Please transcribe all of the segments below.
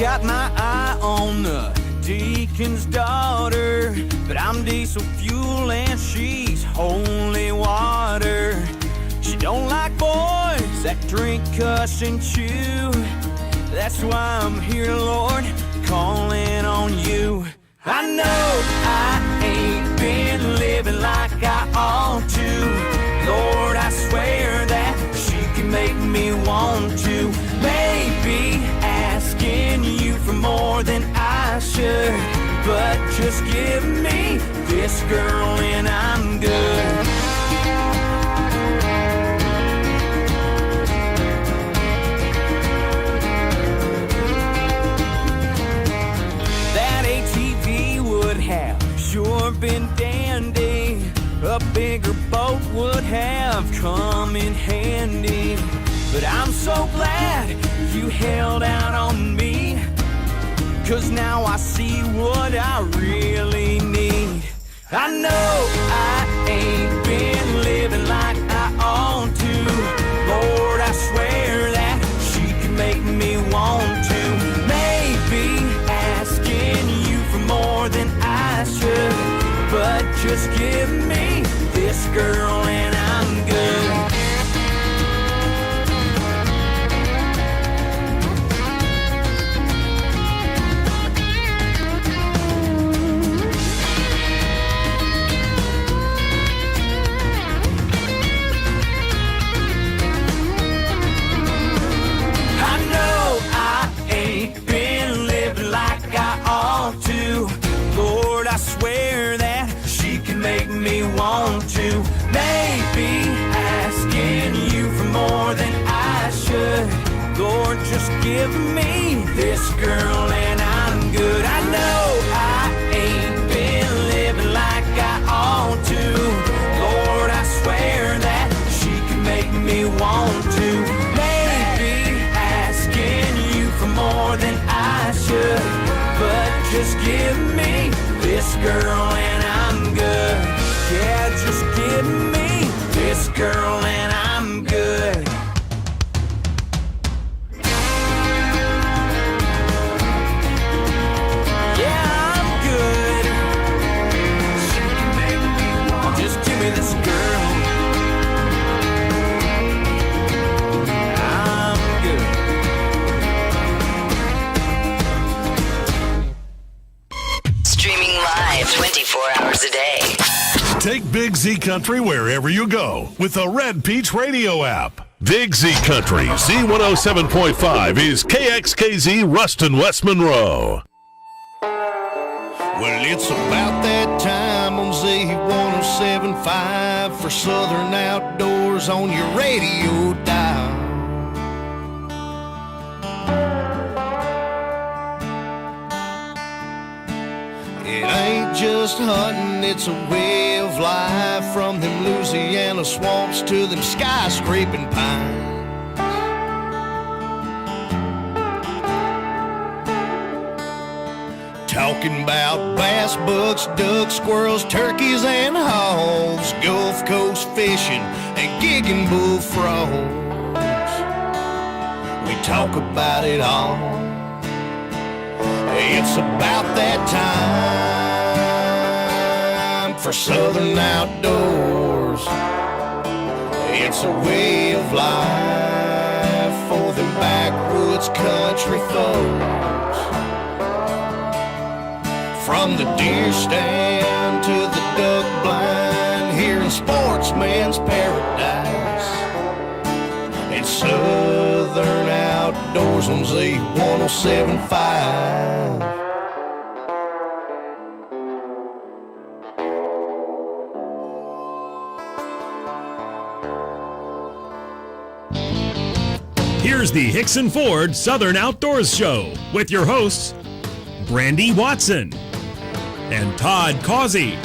got my eye on the deacon's daughter, but I'm diesel fuel and she's holy water. She don't like boys that drink, cuss, and chew. That's why I'm here, Lord, calling on you. I know I ain't been living like I ought to. Lord, I swear that she can make me want to. Maybe asking you for more than I should, but just give me this girl and I'm good. That ATV would have sure been dandy. A bigger boat would have come in handy. But I'm so glad you held out on me, 'cause now I see what I really need. I know I ain't been living like I ought to. Lord, I swear that she can make me want to. Maybe asking you for more than I should, but just give me this girl and I'm good. I swear that she can make me want to. Maybe asking you for more than I should. Lord, just give me this girl and I'm good. I know I ain't been living like I ought to. Lord, I swear that she can make me want to. Maybe asking you for more than I should, but just give me this girl and I'm good. Yeah, just give me this girl and I'm good. Yeah, I'm good. She can make me want. Just give me this girl. I'm good. Streaming live 24 hours a day. Take Big Z Country wherever you go with the Red Peach Radio app. Big Z Country, Z107.5 is KXKZ Ruston, West Monroe. Well, it's about that time on Z107.5 for Southern Outdoors on your radio dial. It ain't just hunting, it's a way of life, from them Louisiana swamps to them skyscraping pines. Talking about bass, bucks, ducks, squirrels, turkeys, and hogs, Gulf Coast fishing and gigging bullfrogs. We talk about it all. It's about that time for Southern Outdoors. It's a way of life for them backwoods country folks. From the deer stand to the duck blind, here in sportsman's paradise. It's Southern Outdoors on Z107.5. Here's the Hickson Ford Southern Outdoors Show with your hosts, Brandy Watson and Todd Causey.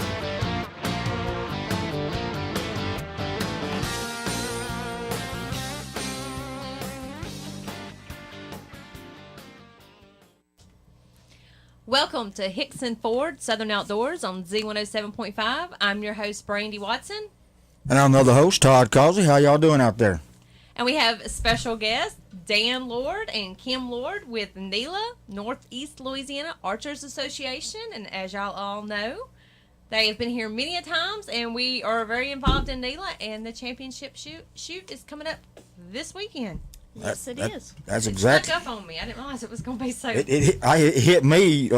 Welcome to Hickson Ford Southern Outdoors on Z107.5. I'm your host, Brandy Watson. And I'm the other host, Todd Causey. How y'all doing out there? And we have special guests, Dan Lord and Kim Lord with NELA, Northeast Louisiana Archers Association. And as y'all all know, they have been here many a times, and we are very involved in NELA, and the championship shoot is coming up this weekend. Yes, it is. That's It exactly. snuck up on me. I didn't realize it was going to be so. It hit me.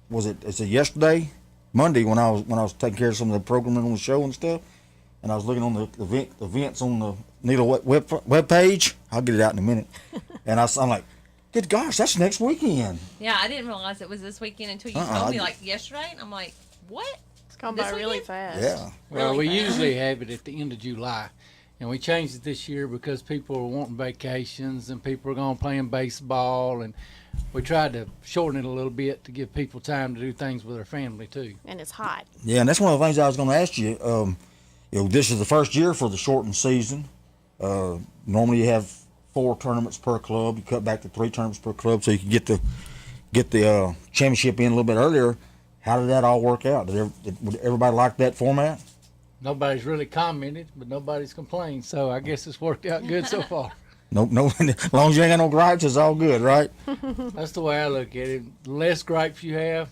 Was it yesterday, Monday, when I was taking care of some of the programming on the show and stuff, and I was looking on the events on the NELA web page. I'll get it out in a minute, and I'm like, good gosh, that's next weekend. Yeah, I didn't realize it was this weekend until you told me like yesterday, and I'm like, what? It's gone This by really weekend? fast. Yeah. Well, Really we fast. usually have it at the end of July, and we changed it this year because people were wanting vacations and people were going playing baseball, and we tried to shorten it a little bit to give people time to do things with their family too. And it's hot. Yeah, and that's one of the things I was going to ask you. This is the first year for the shortened season. Normally you have 4 tournaments per club. You cut back to 3 tournaments per club, so you can get the championship in a little bit earlier. How did that all work out? Would everybody like that format? Nobody's really commented, but nobody's complained, so I guess it's worked out good so far. No. As long as you ain't got no gripes, it's all good, right? That's the way I look at it. The less gripes you have,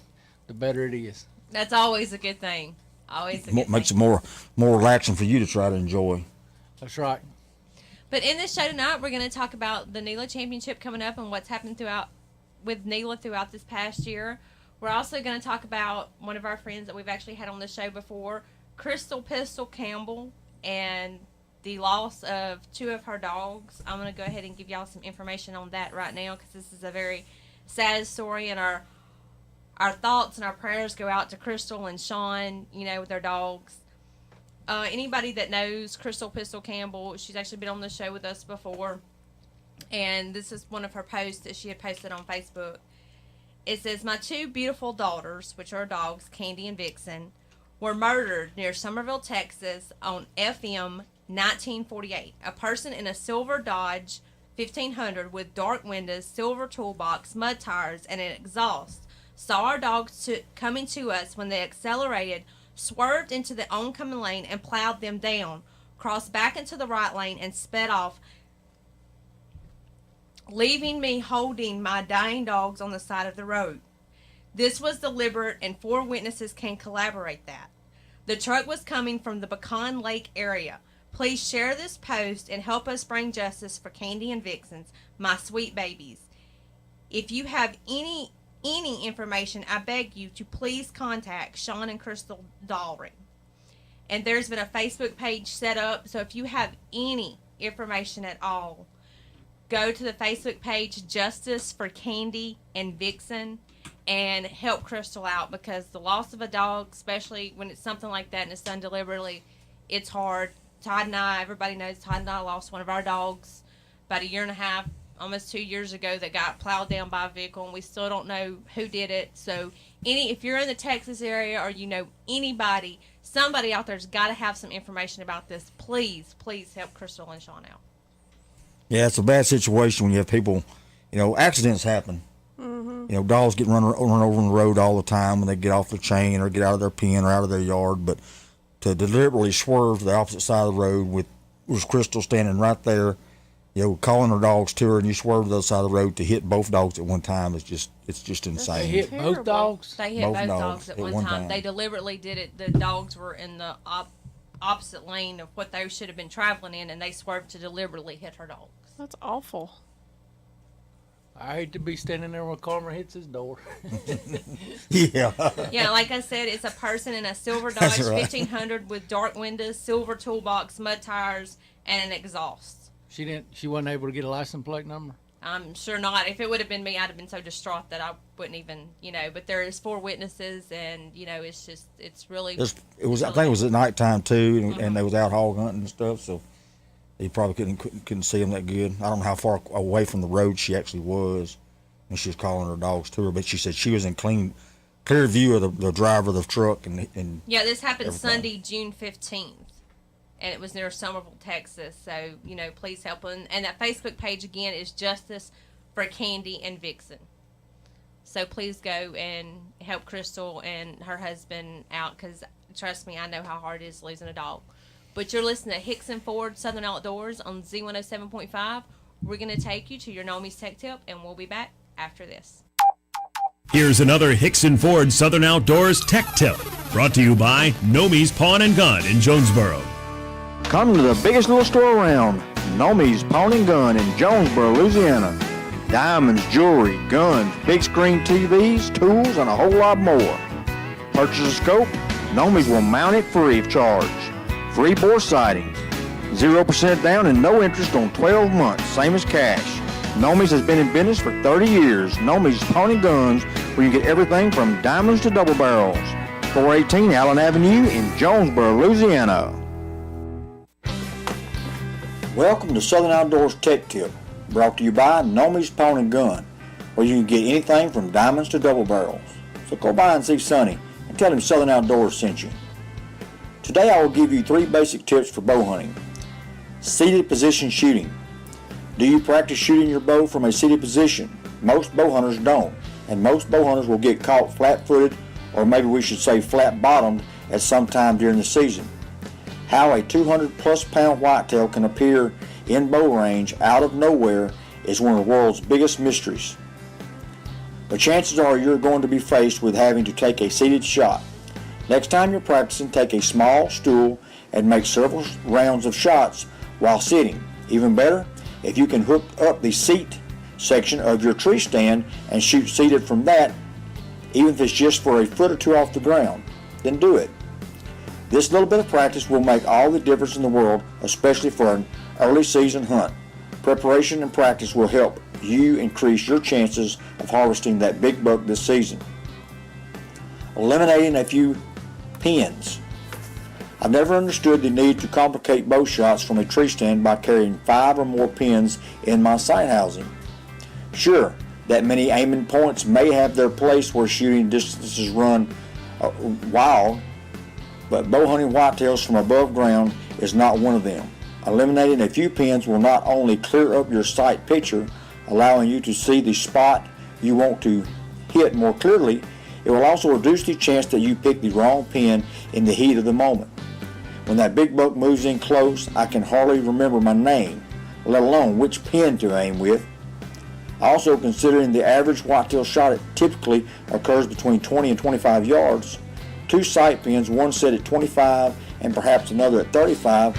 the better it is. That's always a good thing. Always a good Makes it thing. more relaxing for you to try to enjoy. That's right. But in this show tonight, we're going to talk about the NELA Championship coming up and what's happened with NELA throughout this past year. We're also going to talk about one of our friends that we've actually had on the show before, Crystal Pistol Campbell, and the loss of 2 of her dogs. I'm going to go ahead and give y'all some information on that right now because this is a very sad story, and our thoughts and our prayers go out to Crystal and Sean, with their dogs. Anybody that knows Crystal Pistol Campbell, she's actually been on the show with us before, and this is one of her posts that she had posted on Facebook. It says, "My 2 beautiful daughters, which are dogs, Candy and Vixen, were murdered near Somerville, Texas on FM 1948. A person in a silver Dodge 1500 with dark windows, silver toolbox, mud tires, and an exhaust saw our dogs coming to us when they accelerated, swerved into the oncoming lane and plowed them down, crossed back into the right lane and sped off, leaving me holding my dying dogs on the side of the road. This was deliberate, and 4 witnesses can corroborate that. The truck was coming from the Pecan Lake area. Please share this post and help us bring justice for Candy and Vixens, my sweet babies. If you have any information, I beg you to please contact Sean and Crystal Dahlring." And there's been a Facebook page set up, so if you have any information at all, go to the Facebook page Justice for Candy and Vixen and help Crystal out, because the loss of a dog, especially when it's something like that and it's done deliberately, it's hard. Todd and I, everybody knows Todd and I lost one of our dogs about 1.5 years, almost 2 years ago, that got plowed down by a vehicle, and we still don't know who did it. So if you're in the Texas area or you know anybody, somebody out there's got to have some information about this. Please help Crystal and Sean out. Yeah, it's a bad situation when you have people, accidents happen. Dogs get run over on the road all the time when they get off the chain or get out of their pen or out of their yard. But to deliberately swerve to the opposite side of the road with Crystal standing right there, calling her dogs to her, and you swerve to the other side of the road to hit both dogs at one time, it's just They insane. hit Terrible. both dogs. They hit Both both dogs dogs at one time. They deliberately did it. The dogs were in the opposite lane of what they should have been traveling in, and they swerved to deliberately hit her dogs. That's awful. I hate to be standing there when Karma hits his door. Yeah. Yeah, like I said, it's a person in a silver That's Dodge right. 1500 with dark windows, silver toolbox, mud tires, and an exhaust. She wasn't able to get a license plate number. I'm sure not. If it would have been me, I'd have been so distraught that I wouldn't even, but there is 4 witnesses, and, it's really... I think it was at nighttime too, and they was out hog hunting and stuff, so you probably couldn't see them that good. I don't know how far away from the road she actually was, and she was calling her dogs to her, but she said she was in clear view of the driver of the truck, and Yeah, this happened everything. Sunday, June 15th, and it was near Somerville, Texas. So, please help them. And that Facebook page, again, is Justice for Candy and Vixen. So please go and help Crystal and her husband out, because trust me, I know how hard it is losing a dog. But you're listening to Hickson Ford Southern Outdoors on Z107.5. We're going to take you to your Nomi's Tech Tip, and we'll be back after this. Here's another Hickson Ford Southern Outdoors Tech Tip, brought to you by Nomi's Pawn and Gun in Jonesboro. Come to the biggest little store around, Nomi's Pawn and Gun in Jonesboro, Louisiana. Diamonds, jewelry, guns, big screen TVs, tools, and a whole lot more. Purchase a scope, Nomi's will mount it free of charge. Free bore sighting, 0% down and no interest on 12 months, same as cash. Nomi's has been in business for 30 years. Nomi's Pawn and Guns, where you get everything from diamonds to double barrels. 418 Allen Avenue in Jonesboro, Louisiana. Welcome to Southern Outdoors Tech Tip, brought to you by Nomi's Pawn and Gun, where you can get anything from diamonds to double barrels. So go by and see Sonny and tell him Southern Outdoors sent you. Today I will give you 3 basic tips for bow hunting. Seated position shooting. Do you practice shooting your bow from a seated position? Most bow hunters don't, and most bow hunters will get caught flat-footed, or maybe we should say flat-bottomed, at some time during the season. How a 200-plus pound whitetail can appear in bow range out of nowhere is one of the world's biggest mysteries. But chances are you're going to be faced with having to take a seated shot. Next time you're practicing, take a small stool and make several rounds of shots while sitting. Even better, if you can hook up the seat section of your tree stand and shoot seated from that, even if it's just for a foot or two off the ground, then do it. This little bit of practice will make all the difference in the world, especially for an early season hunt. Preparation and practice will help you increase your chances of harvesting that big buck this season. Eliminating a few pins. I've never understood the need to complicate bow shots from a tree stand by carrying 5 or more pins in my sight housing. Sure, that many aiming points may have their place where shooting distances run wild, but bow hunting whitetails from above ground is not one of them. Eliminating a few pins will not only clear up your sight picture, allowing you to see the spot you want to hit more clearly, it will also reduce the chance that you pick the wrong pin in the heat of the moment. When that big buck moves in close, I can hardly remember my name, let alone which pin to aim with. Also, considering the average whitetail shot typically occurs between 20 and 25 yards, 2 sight pins, one set at 25 and perhaps another at 35,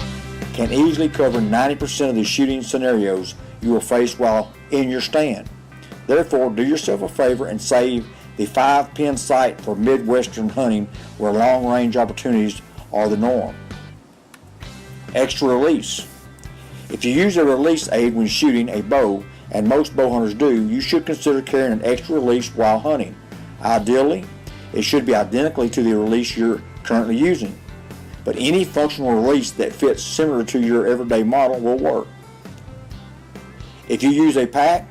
can easily cover 90% of the shooting scenarios you will face while in your stand. Therefore, do yourself a favor and save the 5-pin sight for Midwestern hunting where long-range opportunities are the norm. Extra release. If you use a release aid when shooting a bow, and most bow hunters do, you should consider carrying an extra release while hunting. Ideally, it should be identical to the release you're currently using, but any functional release that fits similar to your everyday model will work. If you use a pack,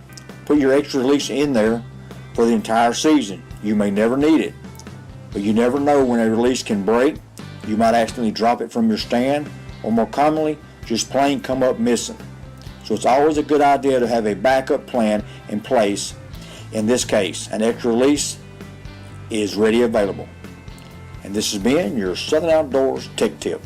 put your extra release in there for the entire season. You may never need it, but you never know when a release can break. You might accidentally drop it from your stand, or more commonly, just plain come up missing. So it's always a good idea to have a backup plan in place. In this case, an extra release is ready available. And this has been your Southern Outdoors Tech Tip.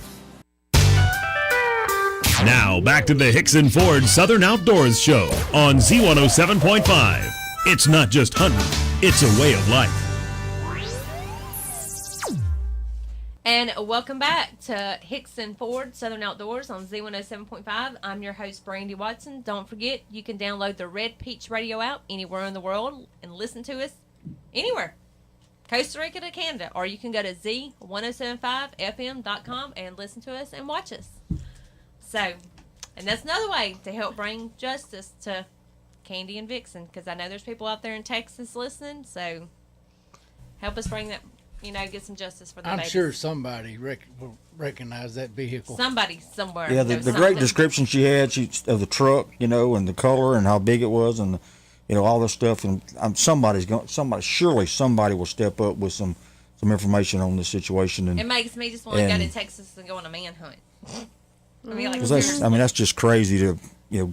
Now back to the Hickson Ford Southern Outdoors Show on Z107.5. It's not just hunting, it's a way of life. And welcome back to Hickson Ford Southern Outdoors on Z107.5. I'm your host, Brandy Watson. Don't forget, you can download the Red Peach Radio app anywhere in the world and listen to us anywhere. Costa Rica to Canada. Or you can go to Z1075FM.com and listen to us and watch us. So, and that's another way to help bring justice to Candy and Vixen, because I know there's people out there in Texas listening, so help us bring that, get some justice for the babies. I'm sure somebody will recognize that vehicle. Somebody somewhere. Yeah, the great description she had of the truck, and the color and how big it was, and all this stuff. And somebody will step up with some information on this situation. And it makes me just want to go to Texas and go on a manhunt. That's just crazy to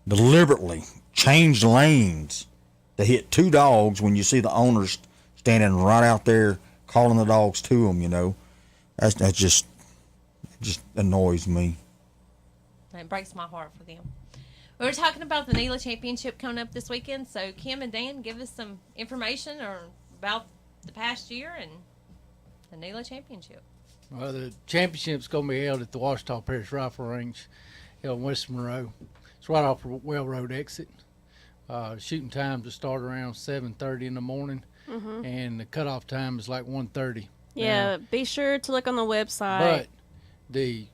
deliberately change lanes to hit 2 dogs when you see the owners standing right out there calling the dogs to them. It just annoys me. It breaks my heart for them. We were talking about the NELA Championship coming up this weekend, so Kim and Dan, give us some information about the past year and the NELA Championship. Well, the championship's going to be held at the Washita Parish Rifle Range in West Monroe. It's right off the Well Road exit. Shooting times will start around 7:30 in the morning, and the cutoff time is like 1:30. Yeah, be sure to look on the website. But the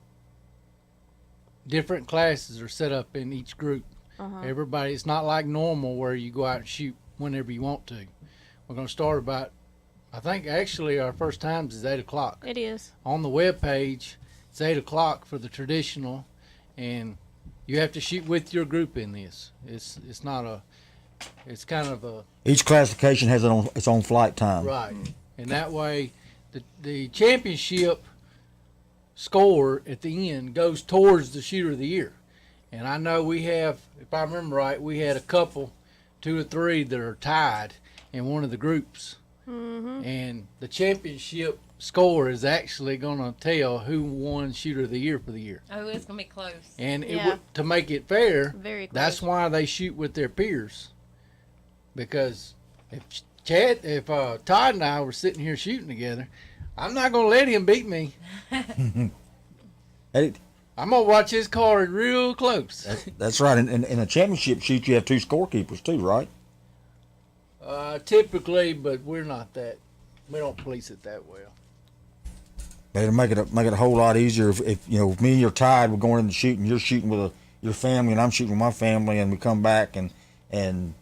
different classes are set up in each group. Everybody, it's not like normal where you go out and shoot whenever you want to. We're going to start about, I think actually our first times is 8 o'clock. It is. On the web page, it's 8 o'clock for the traditional, and you have to shoot with your group in this. It's not a, it's kind of a. Each classification has its own flight time. Right. And that way, the championship score at the end goes towards the shooter of the year. And I know we have, if I remember right, we had a couple, 2 or 3 that are tied in one of the groups. And the championship score is actually going to tell who won shooter of the year for the year. Oh, it's going to be close. And Yeah. to make it fair, Very close. that's why they shoot with their peers. Because if Todd and I were sitting here shooting together, I'm not going to let him beat me. Hey, I'm going to watch his card real close. that's right. In a championship shoot, you have 2 scorekeepers too, right? Typically, but we're not that. We don't police it that well. Better make it a whole lot easier if me and you're tied, we're going in the shooting, you're shooting with your family and I'm shooting with my family, and we come back and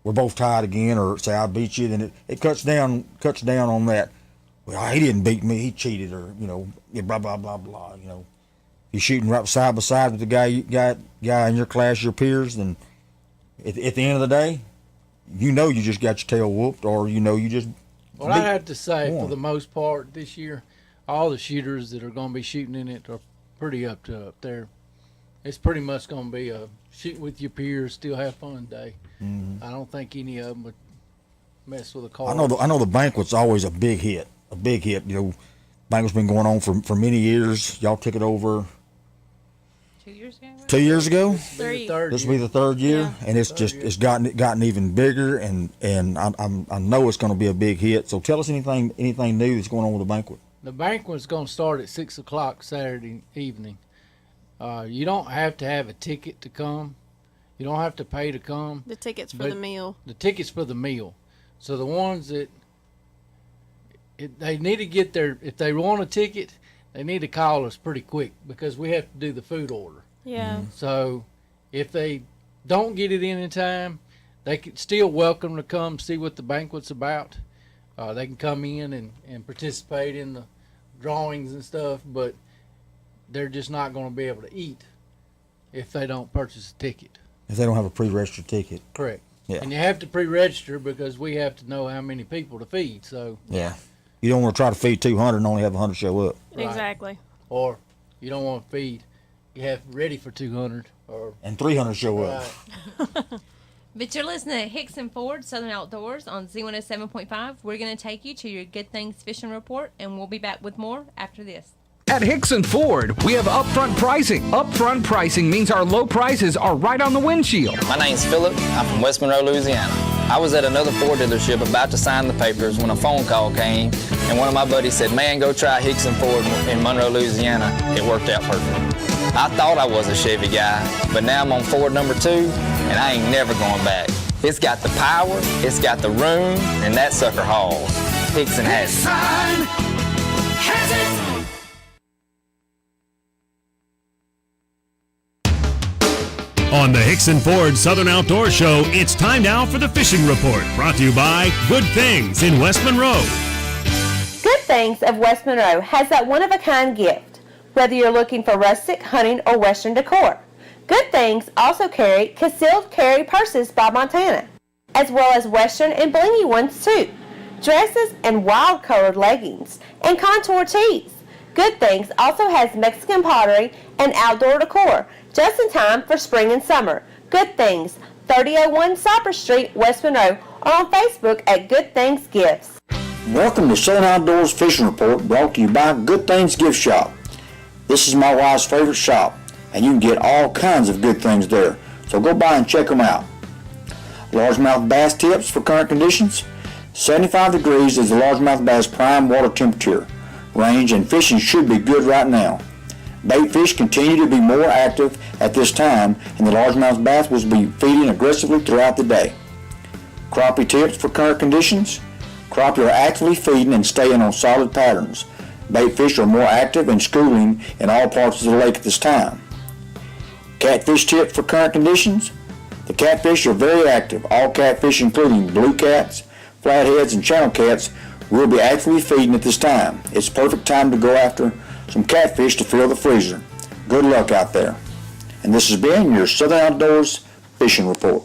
we're both tied again, or say I beat you, then it cuts down on that. Well, he didn't beat me, he cheated, or blah blah blah blah. You're shooting right side by side with the guy in your class, your peers, then at the end of the day, you just got your tail whooped, or you just. Well, I have to say, for the most part this year, all the shooters that are going to be shooting in it are pretty up there. It's pretty much going to be a shoot with your peers, still have fun day. I don't think any of them would mess with a car. I know the banquet's always a big hit. Banquet's been going on for many years. Y'all took it over 2 years ago? 2 years ago. This This will be the 3rd year, Yeah. and it's gotten even bigger, and I know it's going to be a big hit. So tell us anything new that's going on with the banquet. The banquet's going to start at 6 o'clock Saturday evening. You don't have to have a ticket to come. You don't have to pay to come. The tickets for But the meal. The tickets for the meal. So the ones that they need to get if they want a ticket, they need to call us pretty quick, because we have to do the food order. Yeah. So if they don't get it in time, they can still welcome to come see what the banquet's about. They can come in and participate in the drawings and stuff, but they're just not going to be able to eat if they don't purchase a ticket. If they don't have a pre-registered ticket. Correct. Yeah. And you have to pre-register because we have to know how many people to feed. So Yeah. You don't want to try to feed 200 and only have 100 show up. Right. Exactly. Or you don't want to feed. You have ready for 200 or And 300 show up. right. But you're listening to Hickson Ford Southern Outdoors on Z107.5. We're going to take you to your Good Things Fishing Report, and we'll be back with more after this. At Hickson Ford, we have upfront pricing. Upfront pricing means our low prices are right on the windshield. My name's Philip. I'm from West Monroe, Louisiana. I was at another Ford dealership about to sign the papers when a phone call came, and one of my buddies said, "Man, go try Hickson Ford in Monroe, Louisiana." It worked out perfect. I thought I was a Chevy guy, but now I'm on Ford number 2, and I ain't never going back. It's got the power, it's got the room, and that sucker hauls. Hickson has it. On the Hickson Ford Southern Outdoor Show, it's time now for the Fishing Report, brought to you by Good Things in West Monroe. Good Things of West Monroe has that one-of-a-kind gift, whether you're looking for rustic, hunting, or western decor. Good Things also carry concealed carry purses by Montana, as well as western and blingy ones too, dresses and wild-colored leggings, and contour tees. Good Things also has Mexican pottery and outdoor decor, just in time for spring and summer. Good Things, 3001 Cypress Street, West Monroe, or on Facebook at Good Things Gifts. Welcome to Southern Outdoors Fishing Report, brought to you by Good Things Gift Shop. This is my wife's favorite shop, and you can get all kinds of good things there. So go by and check them out. Largemouth bass tips for current conditions. 75 degrees is the largemouth bass prime water temperature range, and fishing should be good right now. Bait fish continue to be more active at this time, and the largemouth bass will be feeding aggressively throughout the day. Crappie tips for current conditions. Crappie are actively feeding and staying on solid patterns. Bait fish are more active and schooling in all parts of the lake at this time. Catfish tip for current conditions. The catfish are very active. All catfish, including blue cats, flatheads, and channel cats, will be actively feeding at this time. It's perfect time to go after some catfish to fill the freezer. Good luck out there. And this has been your Southern Outdoors Fishing Report.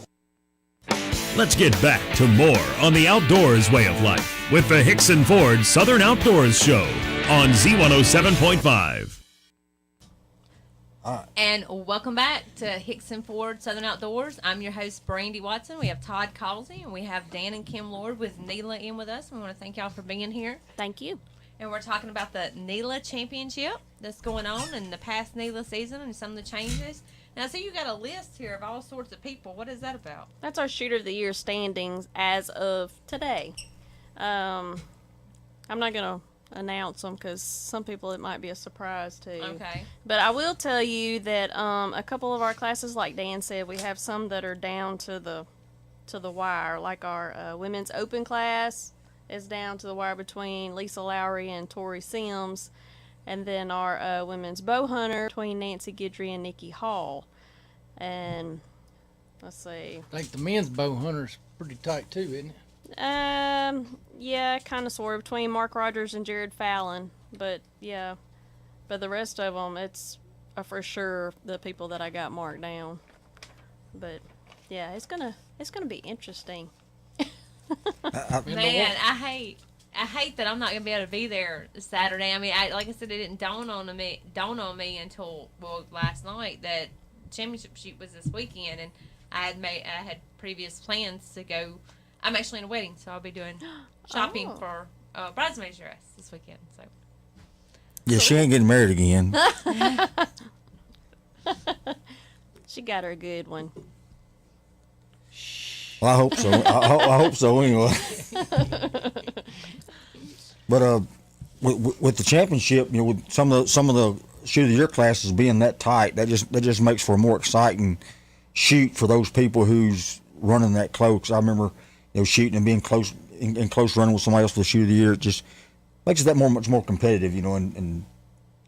Let's get back to more on the outdoors way of life with the Hickson Ford Southern Outdoors Show on Z107.5. And welcome back to Hickson Ford Southern Outdoors. I'm your host, Brandy Watson. We have Todd Causey, and we have Dan and Kim Lord with NELA in with us. We want to thank y'all for being here. Thank you. And we're talking about the NELA Championship that's going on in the past NELA season and some of the changes. Now, see, you got a list here of all sorts of people. What is that about? That's our Shooter of the Year standings as of today. I'm not going to announce them because some people it might be a surprise to. Okay. But I will tell you that a couple of our classes, like Dan said, we have some that are down to the wire. Like our women's open class is down to the wire between Lisa Lowry and Tori Sims. And then our women's bow hunter between Nancy Guidry and Nikki Hall. And let's see. I think the men's bow hunter's pretty tight too, isn't it? Yeah, kind of sort of between Mark Rogers and Jared Fallon. But yeah, but the rest of them, it's for sure the people that I got marked down. But yeah, it's gonna be interesting. Man, I hate that I'm not gonna be able to be there Saturday. I mean, like I said, it didn't dawn on me until last night that championship shoot was this weekend, and I had previous plans to go. I'm actually in a wedding, so I'll be doing shopping for bridesmaid's dress this weekend. So yeah, she ain't getting married again. She got her a good one. Well, I hope so. I hope so anyway. But with the championship, you know, with some of the shoot of the year classes being that tight, that just makes for a more exciting shoot for those people who's running that close. I remember, you know, shooting and being close in close running with somebody else for the shoot of the year. It just makes it that much more competitive, you know, and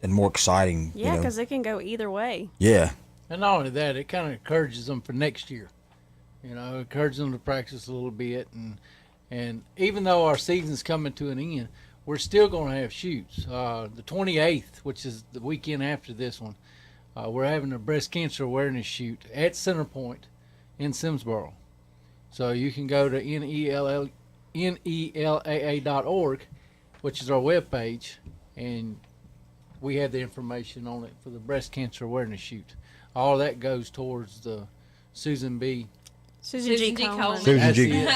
more exciting. Yeah, because it can go either way. Yeah. And not only that, it kind of encourages them for next year. You know, encourages them to practice a little bit, and even though our season's coming to an end, we're still going to have shoots. The 28th, which is the weekend after this one, we're having a breast cancer awareness shoot at Centerpoint in Simsboro. So you can go to NELAA.org, which is our webpage, and we have the information on it for the breast cancer awareness shoot. All that goes towards the Susan G. Coleman. Susan G.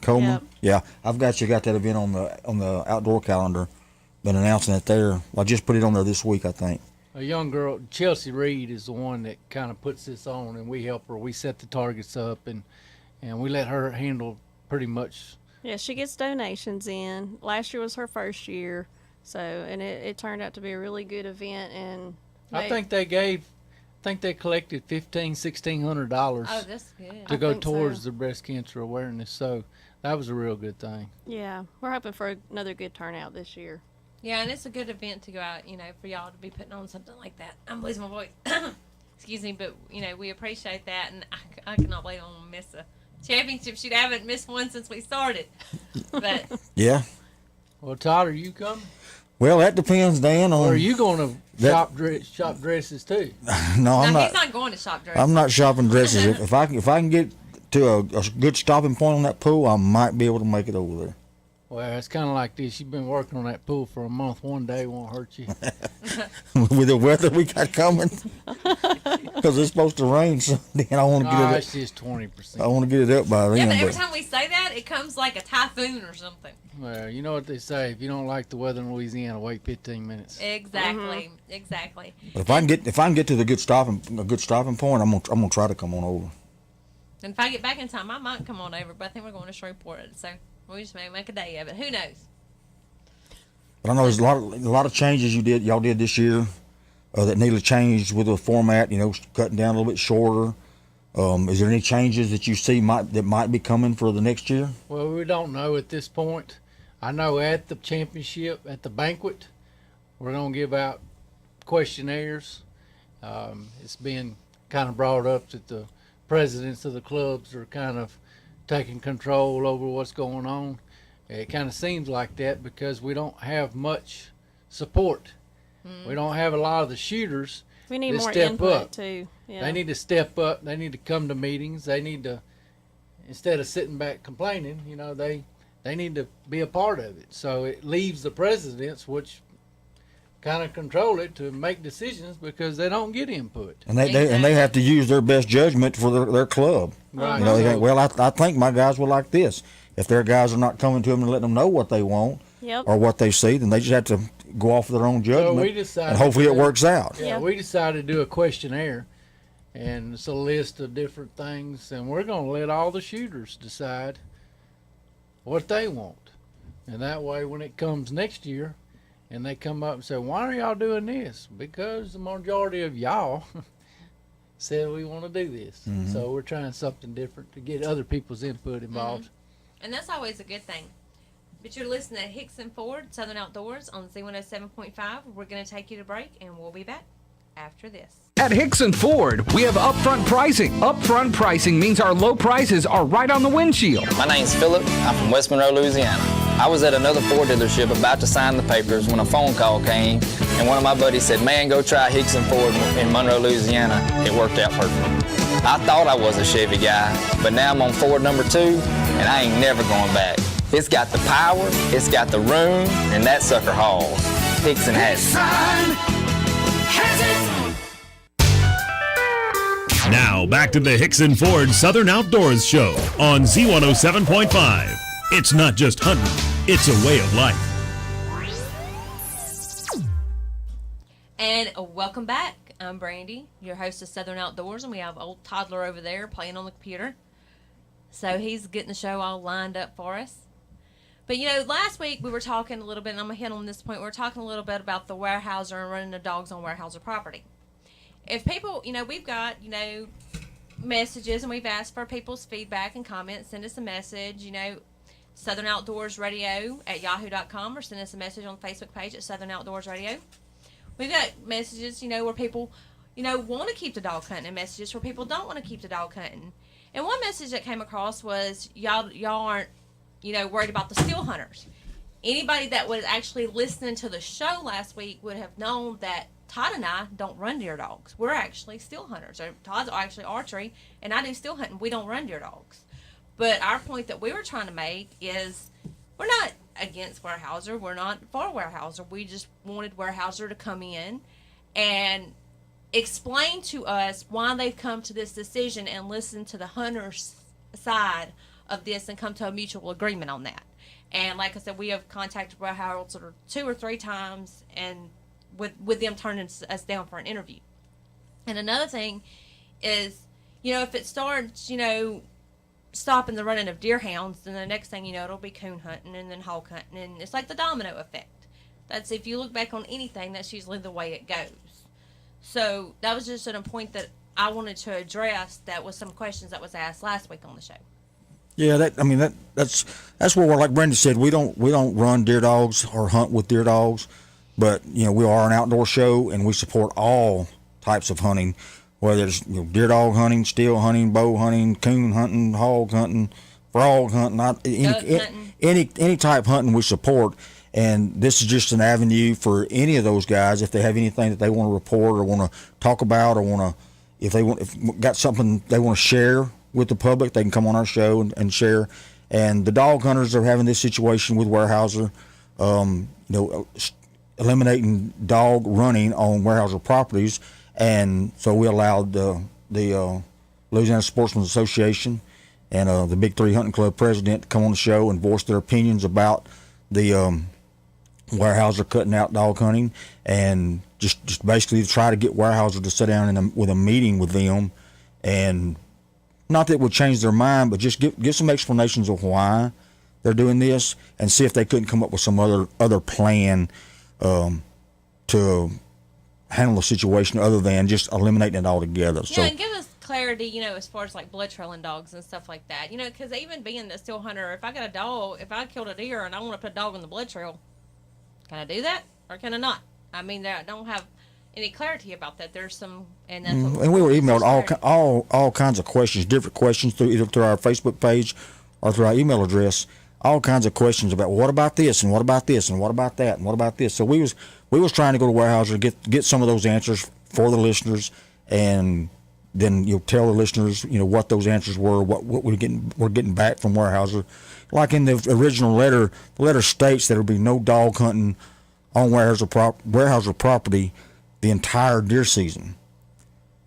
Coleman. Yep. Yeah, I've got that event on the outdoor calendar. Been announcing it there. I just put it on there this week, I think. A young girl, Chelsea Reed, is the one that kind of puts this on, and we help her. We set the targets up, and we let her handle pretty much. Yeah, she gets donations in. Last year was her first year, so and it turned out to be a really good event. And I think they collected $1,600 oh, that's good. to go towards the breast cancer awareness. So that was a real good thing. Yeah, we're hoping for another good turnout this year. Yeah, and it's a good event to go out, you know, for y'all to be putting on something like that. I'm losing my voice. Excuse me, but, you know, we appreciate that, and I cannot believe I'm going to miss a championship shoot. I haven't missed one since we started. But Yeah. Well, Todd, are you coming? Well, that depends, Dan. On Or are you going to shop dresses too? No, I'm no, not. he's not going to shop dresses. I'm not shopping dresses. If I can get to a good stopping point on that pool, I might be able to make it over there. Well, it's kind of like this. You've been working on that pool for a month. One day won't hurt you. With the weather we got coming, because it's supposed to rain Sunday, and I want to get it. It's just 20%. I want to get it up by then. Yeah, but every time we say that, it comes like a typhoon or something. Well, you know what they say: if you don't like the weather in Louisiana, wait 15 minutes. Exactly, exactly. But if I can get to the good stopping point, I'm gonna try to come on over. And if I get back in time, I might come on over. But I think we're going to Shreveport, so we just may make a day of it. Who knows? But I know there's a lot of changes y'all did this year that needed to change with the format. You know, cutting down a little bit shorter. Is there any changes that you see that might be coming for the next year? Well, we don't know at this point. I know at the championship, at the banquet, we're going to give out questionnaires. It's been kind of brought up that the presidents of the clubs are kind of taking control over what's going on. It kind of seems like that because we don't have much support. We don't have a lot of the shooters. We need more step input up. too. Yeah. They need to step up. They need to come to meetings. They need to, instead of sitting back complaining, you know, they need to be a part of it. So it leaves the presidents, which kind of control it, to make decisions because they don't get input. And they have to use their best judgment for their club. Right. You know, they think, well, I think my guys will like this. If their guys are not coming to them and letting them know what they want or what they see, then they just have to go off of their own judgment, and hopefully it works out. Yeah, we decided to do a questionnaire, and it's a list of different things, and we're going to let all the shooters decide what they want. And that way, when it comes next year, and they come up and say, why are y'all doing this? Because the majority of y'all said we want to do this. Mm-hmm. So we're trying something different to get other people's input involved. Mm-hmm. And that's always a good thing. But you're listening to Hickson Ford, Southern Outdoors on Z107.5. We're going to take you to break, and we'll be back after this. At Hickson Ford, we have upfront pricing. Upfront pricing means our low prices are right on the windshield. My name's Philip. I'm from West Monroe, Louisiana. I was at another Ford dealership about to sign the papers when a phone call came, and one of my buddies said, man, go try Hickson Ford in Monroe, Louisiana. It worked out perfect. I thought I was a Chevy guy, but now I'm on Ford number 2, and I ain't never going back. It's got the power, it's got the room, and that sucker hauls. Hickson has it. Now back to the Hickson Ford Southern Outdoors Show on Z107.5. It's not just hunting, it's a way of life. And welcome back. I'm Brandy, your host of Southern Outdoors, and we have old toddler over there playing on the computer. So he's getting the show all lined up for us. But, you know, last week we were talking a little bit, and I'm going to hit on this point, we were talking a little bit about the Weyerhaeuser and running the dogs on Weyerhaeuser property. If people, you know, we've got, you know, messages, and we've asked for people's feedback and comments. Send us a message, you know, Southern Outdoors Radio at yahoo.com, or send us a message on the Facebook page at Southern Outdoors Radio. We've got messages, you know, where people, you know, want to keep the dog hunting, and messages where people don't want to keep the dog hunting. And one message that came across was, y'all aren't, you know, worried about the still hunters. Anybody that was actually listening to the show last week would have known that Todd and I don't run deer dogs. We're actually still hunters. Todd's actually archery, and I do still hunting. We don't run deer dogs. But our point that we were trying to make is we're not against Weyerhaeuser. We're not for Weyerhaeuser. We just wanted Weyerhaeuser to come in and explain to us why they've come to this decision and listen to the hunter's side of this and come to a mutual agreement on that. And like I said, we have contacted Weyerhaeuser 2 or 3 times, and with them turning us down for an interview. And another thing is, you know, if it starts, you know, stopping the running of deer hounds, then the next thing you know, it'll be coon hunting and then hawk hunting, and it's like the domino effect. That's, if you look back on anything, that's usually the way it goes. So that was just a point that I wanted to address. That was some questions that was asked last week on the show. Yeah, that's where we're, like Brenda said, we don't run deer dogs or hunt with deer dogs, but you know, we are an outdoor show and we support all types of hunting, whether it's, you know, deer dog hunting, steel hunting, bow hunting, coon hunting, hog hunting, frog hunting, any type of hunting we support. And this is just an avenue for any of those guys, if they have anything that they want to report or want to talk about, or if got something they want to share with the public, they can come on our show and share. And the dog hunters are having this situation with Weyerhaeuser, you know, eliminating dog running on Weyerhaeuser properties. And so we allowed the Louisiana Sportsmen's Association and the Big 3 Hunting Club president to come on the show and voice their opinions about the Weyerhaeuser cutting out dog hunting, and just basically try to get Weyerhaeuser to sit down with a meeting with them, and not that it would change their mind, but just give some explanations of why they're doing this, and see if they couldn't come up with some other plan to handle the situation other than just eliminating it altogether. Yeah, So and give us clarity, as far as like blood trailing dogs and stuff like that. Because even being a still hunter, if I got a dog, if I killed a deer and I want to put a dog on the blood trail, can I do that or can I not? I mean, I don't have any clarity about that. There's some, and that's what and we were emailed all kinds of questions, different questions either through our Facebook page or through our email address. All kinds of questions about what about this and what about this and what about that and what about this. So we was trying to go to Weyerhaeuser get some of those answers for the listeners, and then tell the listeners what those answers were, what we're getting back from Weyerhaeuser. Like in the original letter, the letter states that there will be no dog hunting on Weyerhaeuser property the entire deer season.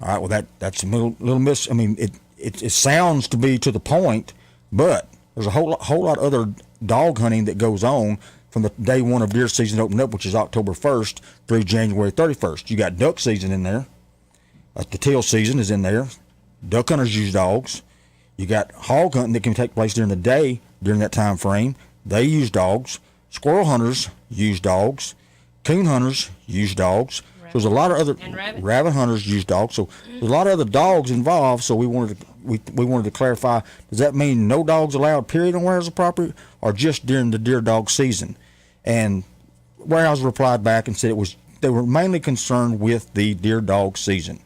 All right, well that's a little miss. I mean, it sounds to be to the point, but there's a whole lot of other dog hunting that goes on from the day one of deer season opening up, which is October 1st through January 31st. You got duck season in there. The teal season is in there. Duck hunters use dogs. You got hog hunting that can take place during the day during that time frame. They use dogs. Squirrel hunters use dogs. Coon hunters use dogs. So there's a lot of other rabbit hunters use dogs. So there's a lot of other dogs involved. So we wanted to clarify: does that mean no dogs allowed, period, on Weyerhaeuser property, or just during the deer dog season? And Weyerhaeuser replied back and said they were mainly concerned with the deer dog season.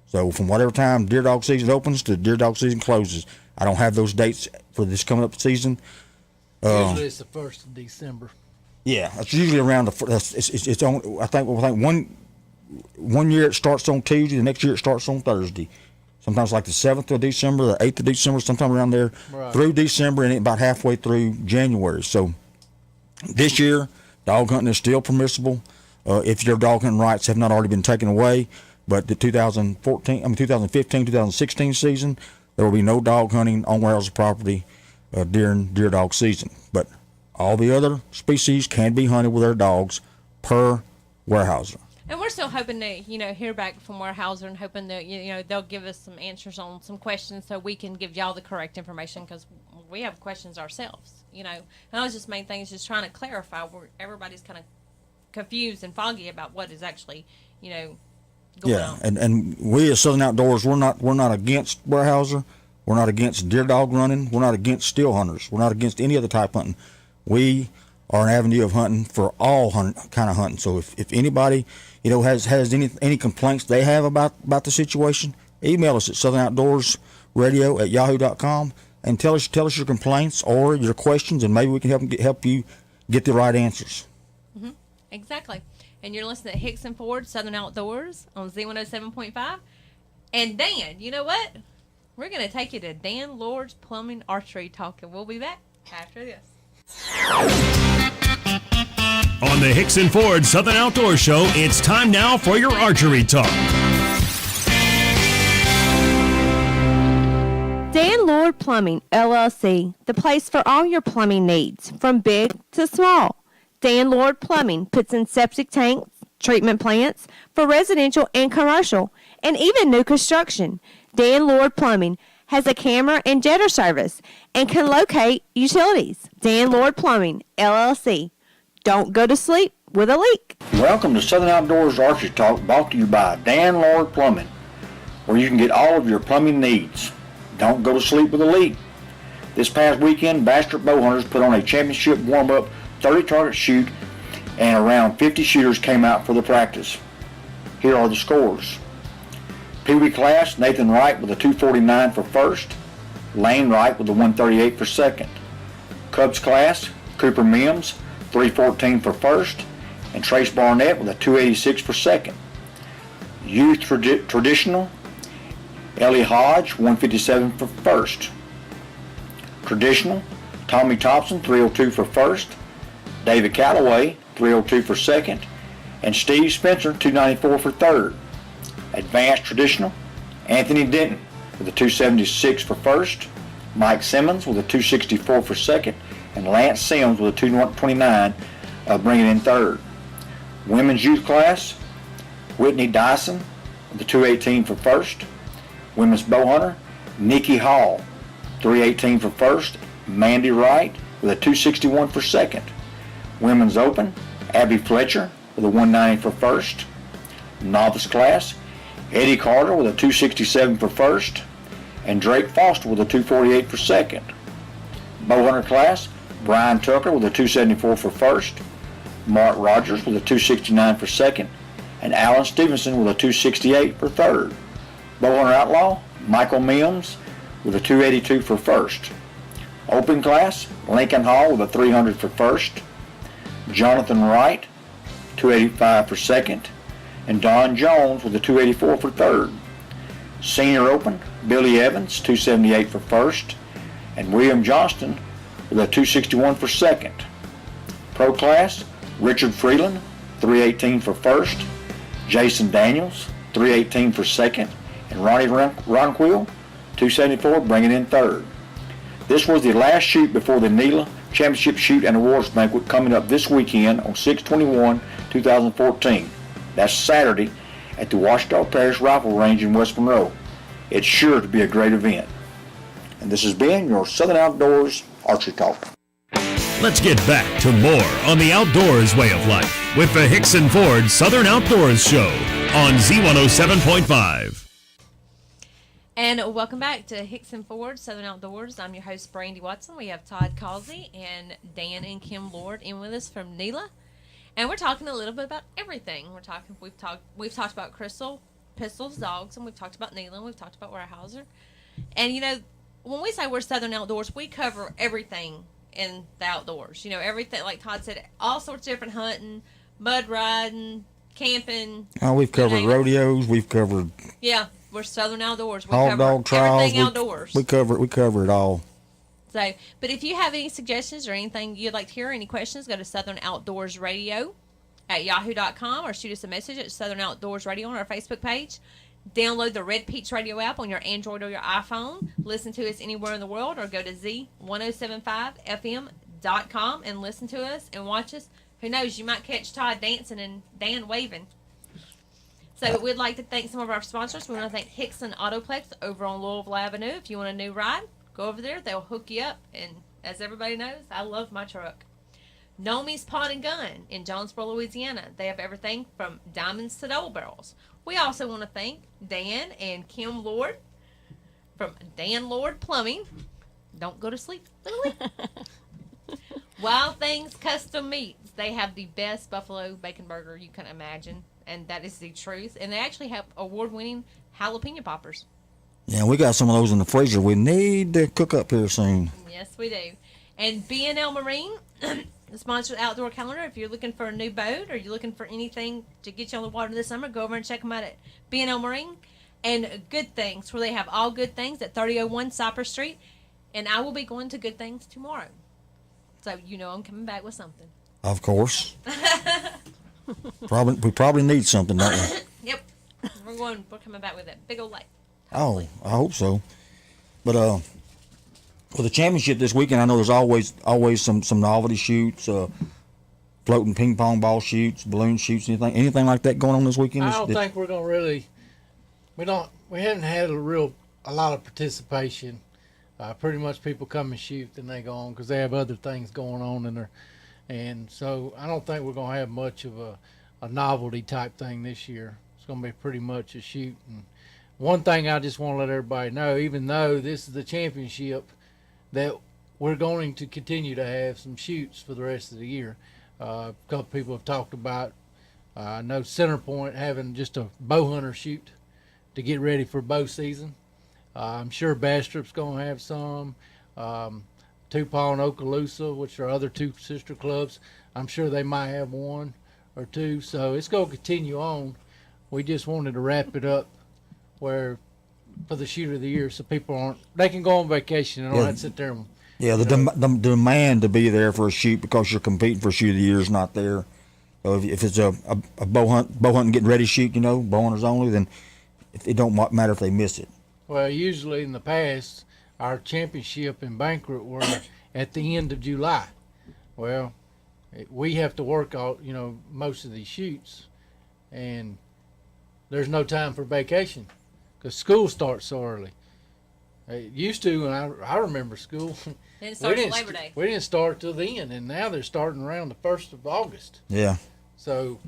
So from whatever time deer dog season opens to deer dog season closes. I don't have those dates for this coming up season. Usually it's the 1st of December. Yeah, it's usually around the. It's on. I think one year it starts on Tuesday, the next year it starts on Thursday. Sometimes like the 7th of December, the 8th of December, sometime around there, through December, and about halfway through January. So this year, dog hunting is still permissible if your dog hunting rights have not already been taken away. But the 2015, 2016 season, there will be no dog hunting on Weyerhaeuser property during deer dog season. But all the other species can be hunted with their dogs per Weyerhaeuser. And we're still hoping to, hear back from Weyerhaeuser and hoping that, they'll give us some answers on some questions so we can give y'all the correct information, because we have questions ourselves, And that was just main thing is just trying to clarify where everybody's kind of confused and foggy about what is actually, going on. And we as Southern Outdoors, we're not against Weyerhaeuser. We're not against deer dog running. We're not against still hunters. We're not against any other type hunting. We are an avenue of hunting for all kind of hunting. So if anybody has any complaints they have about the situation, email us at southernoutdoorsradio@yahoo.com and tell us your complaints or your questions, and maybe we can help you get the right answers. Mm-hmm. Exactly. And you're listening to Hicks and Ford Southern Outdoors on Z107.5. And Dan, you know what? We're going to take you to Dan Lord's Plumbing Archery Talk, and we'll be back after this. On the Hicks and Ford Southern Outdoors Show, it's time now for your archery talk. Dan Lord Plumbing, LLC, the place for all your plumbing needs, from big to small. Dan Lord Plumbing puts in septic tanks, treatment plants for residential and commercial, and even new construction. Dan Lord Plumbing has a camera and jetter service and can locate utilities. Dan Lord Plumbing, LLC. Don't go to sleep with a leak. Welcome to Southern Outdoors Archery Talk, brought to you by Dan Lord Plumbing, where you can get all of your plumbing needs. Don't go to sleep with a leak. This past weekend, Bastrop Bow Hunters put on a championship warm-up 30-target shoot, and around 50 shooters came out for the practice. Here are the scores. Pee Wee class, Nathan Wright with a 249 for first, Lane Wright with a 138 for second. Cubs class, Cooper Mims, 314 for first, and Trace Barnett with a 286 for second. Youth traditional, Ellie Hodge, 157 for first. Traditional, Tommy Thompson, 302 for first, David Calloway, 302 for second, and Steve Spencer, 294 for third. Advanced traditional, Anthony Denton with a 276 for first, Mike Simmons with a 264 for second, and Lance Sims with a 229, bringing in third. Women's youth class, Whitney Dyson with a 218 for first. Women's bow hunter, Nikki Hall, 318 for first. Mandy Wright with a 261 for second. Women's open, Abby Fletcher with a 190 for first. Novice class, Eddie Carter with a 267 for first, and Drake Foster with a 248 for second. Bowhunter class, Brian Tucker with a 274 for first, Mark Rogers with a 269 for second, and Alan Stevenson with a 268 for third. Bowhunter outlaw, Michael Mims with a 282 for first. Open class, Lincoln Hall with a 300 for first, Jonathan Wright, 285 for second, and Don Jones with a 284 for third. Senior open, Billy Evans, 278 for first, and William Johnston with a 261 for second. Pro class, Richard Freeland, 318 for first, Jason Daniels, 318 for second, and Ronnie Ronquill, 274, bringing in third. This was the last shoot before the NELA Championship Shoot and Awards Banquet coming up this weekend on 6/21/2014. That's Saturday at the Washita Parish Rifle Range in West Monroe. It's sure to be a great event. And this has been your Southern Outdoors Archery Talk. Let's get back to more on the outdoors way of life with the Hickson Ford Southern Outdoors Show on Z107.5. And welcome back to Hickson Ford Southern Outdoors. I'm your host, Brandy Watson. We have Todd Causey and Dan and Kim Lord in with us from NELA. And we're talking a little bit about everything. We've talked about Crystal, pistols, dogs, and we've talked about NELA, and we've talked about Weyerhaeuser. And you know, when we say we're Southern Outdoors, we cover everything in the outdoors. You know, everything, like Todd said, all sorts of different hunting, mud riding, camping. We've covered rodeos. We've covered. Yeah, we're Southern Outdoors. We hog cover dog trials. everything outdoors. We cover it all. So, but if you have any suggestions or anything you'd like to hear, any questions, go to Southern Outdoors Radio at yahoo.com or shoot us a message at Southern Outdoors Radio on our Facebook page. Download the Red Peach Radio app on your Android or your iPhone. Listen to us anywhere in the world, or go to Z1075FM.com and listen to us and watch us. Who knows, you might catch Todd dancing and Dan waving. So we'd like to thank some of our sponsors. We want to thank Hickson Autoplex over on Louisville Avenue. If you want a new ride, go over there. They'll hook you up. And as everybody knows, I love my truck. Nomi's Pawn and Gun in Jonesboro, Louisiana. They have everything from diamonds to double barrels. We also want to thank Dan and Kim Lord from Dan Lord Plumbing. Don't go to sleep, Lily. Wild Things Custom Meats. They have the best buffalo bacon burger you can imagine, and that is the truth. And they actually have award-winning jalapeno poppers. Yeah, we got some of those in the freezer. We need to cook up here soon. Yes, we do. And B&L Marine, the sponsored outdoor calendar. If you're looking for a new boat or you're looking for anything to get you on the water this summer, go over and check them out at B&L Marine. And Good Things, where they have all good things at 3001 Cypress Street. And I will be going to Good Things tomorrow. So you know I'm coming back with something. Of course. We probably need something, don't we? Yep. We're coming back with that big old light. Oh, I hope so. But for the championship this weekend, I know there's always some novelty shoots, floating ping pong ball shoots, balloon shoots, anything like that going on this weekend. I don't think we're gonna really. We haven't had a lot of participation. Pretty much people come and shoot, then they go on because they have other things going on in there, and so I don't think we're gonna have much of a novelty type thing this year. It's gonna be pretty much a shoot. And one thing I just want to let everybody know, even though this is the championship, that we're going to continue to have some shoots for the rest of the year. A couple people have talked about, I know Centerpoint having just a bow hunter shoot to get ready for bow season. I'm sure Bastrop's going to have some. Tupac and Okaloosa, which are other two sister clubs, I'm sure they might have one or two. So it's going to continue on. We just wanted to wrap it up where for the shoot of the year, so people they can go on vacation and don't have to sit there. The demand to be there for a shoot because you're competing for shoot of the year is not there. So if it's a bow hunting getting ready shoot, bow hunters only, then it don't matter if they miss it. Well, usually in the past, our championship and banquet were at the end of July. Well, we have to work all, most of these shoots, and there's no time for vacation because school starts so early. It used to, and I remember school. Didn't start till Labor Day. We didn't start till then, and now they're starting around the 1st of August. Yeah. So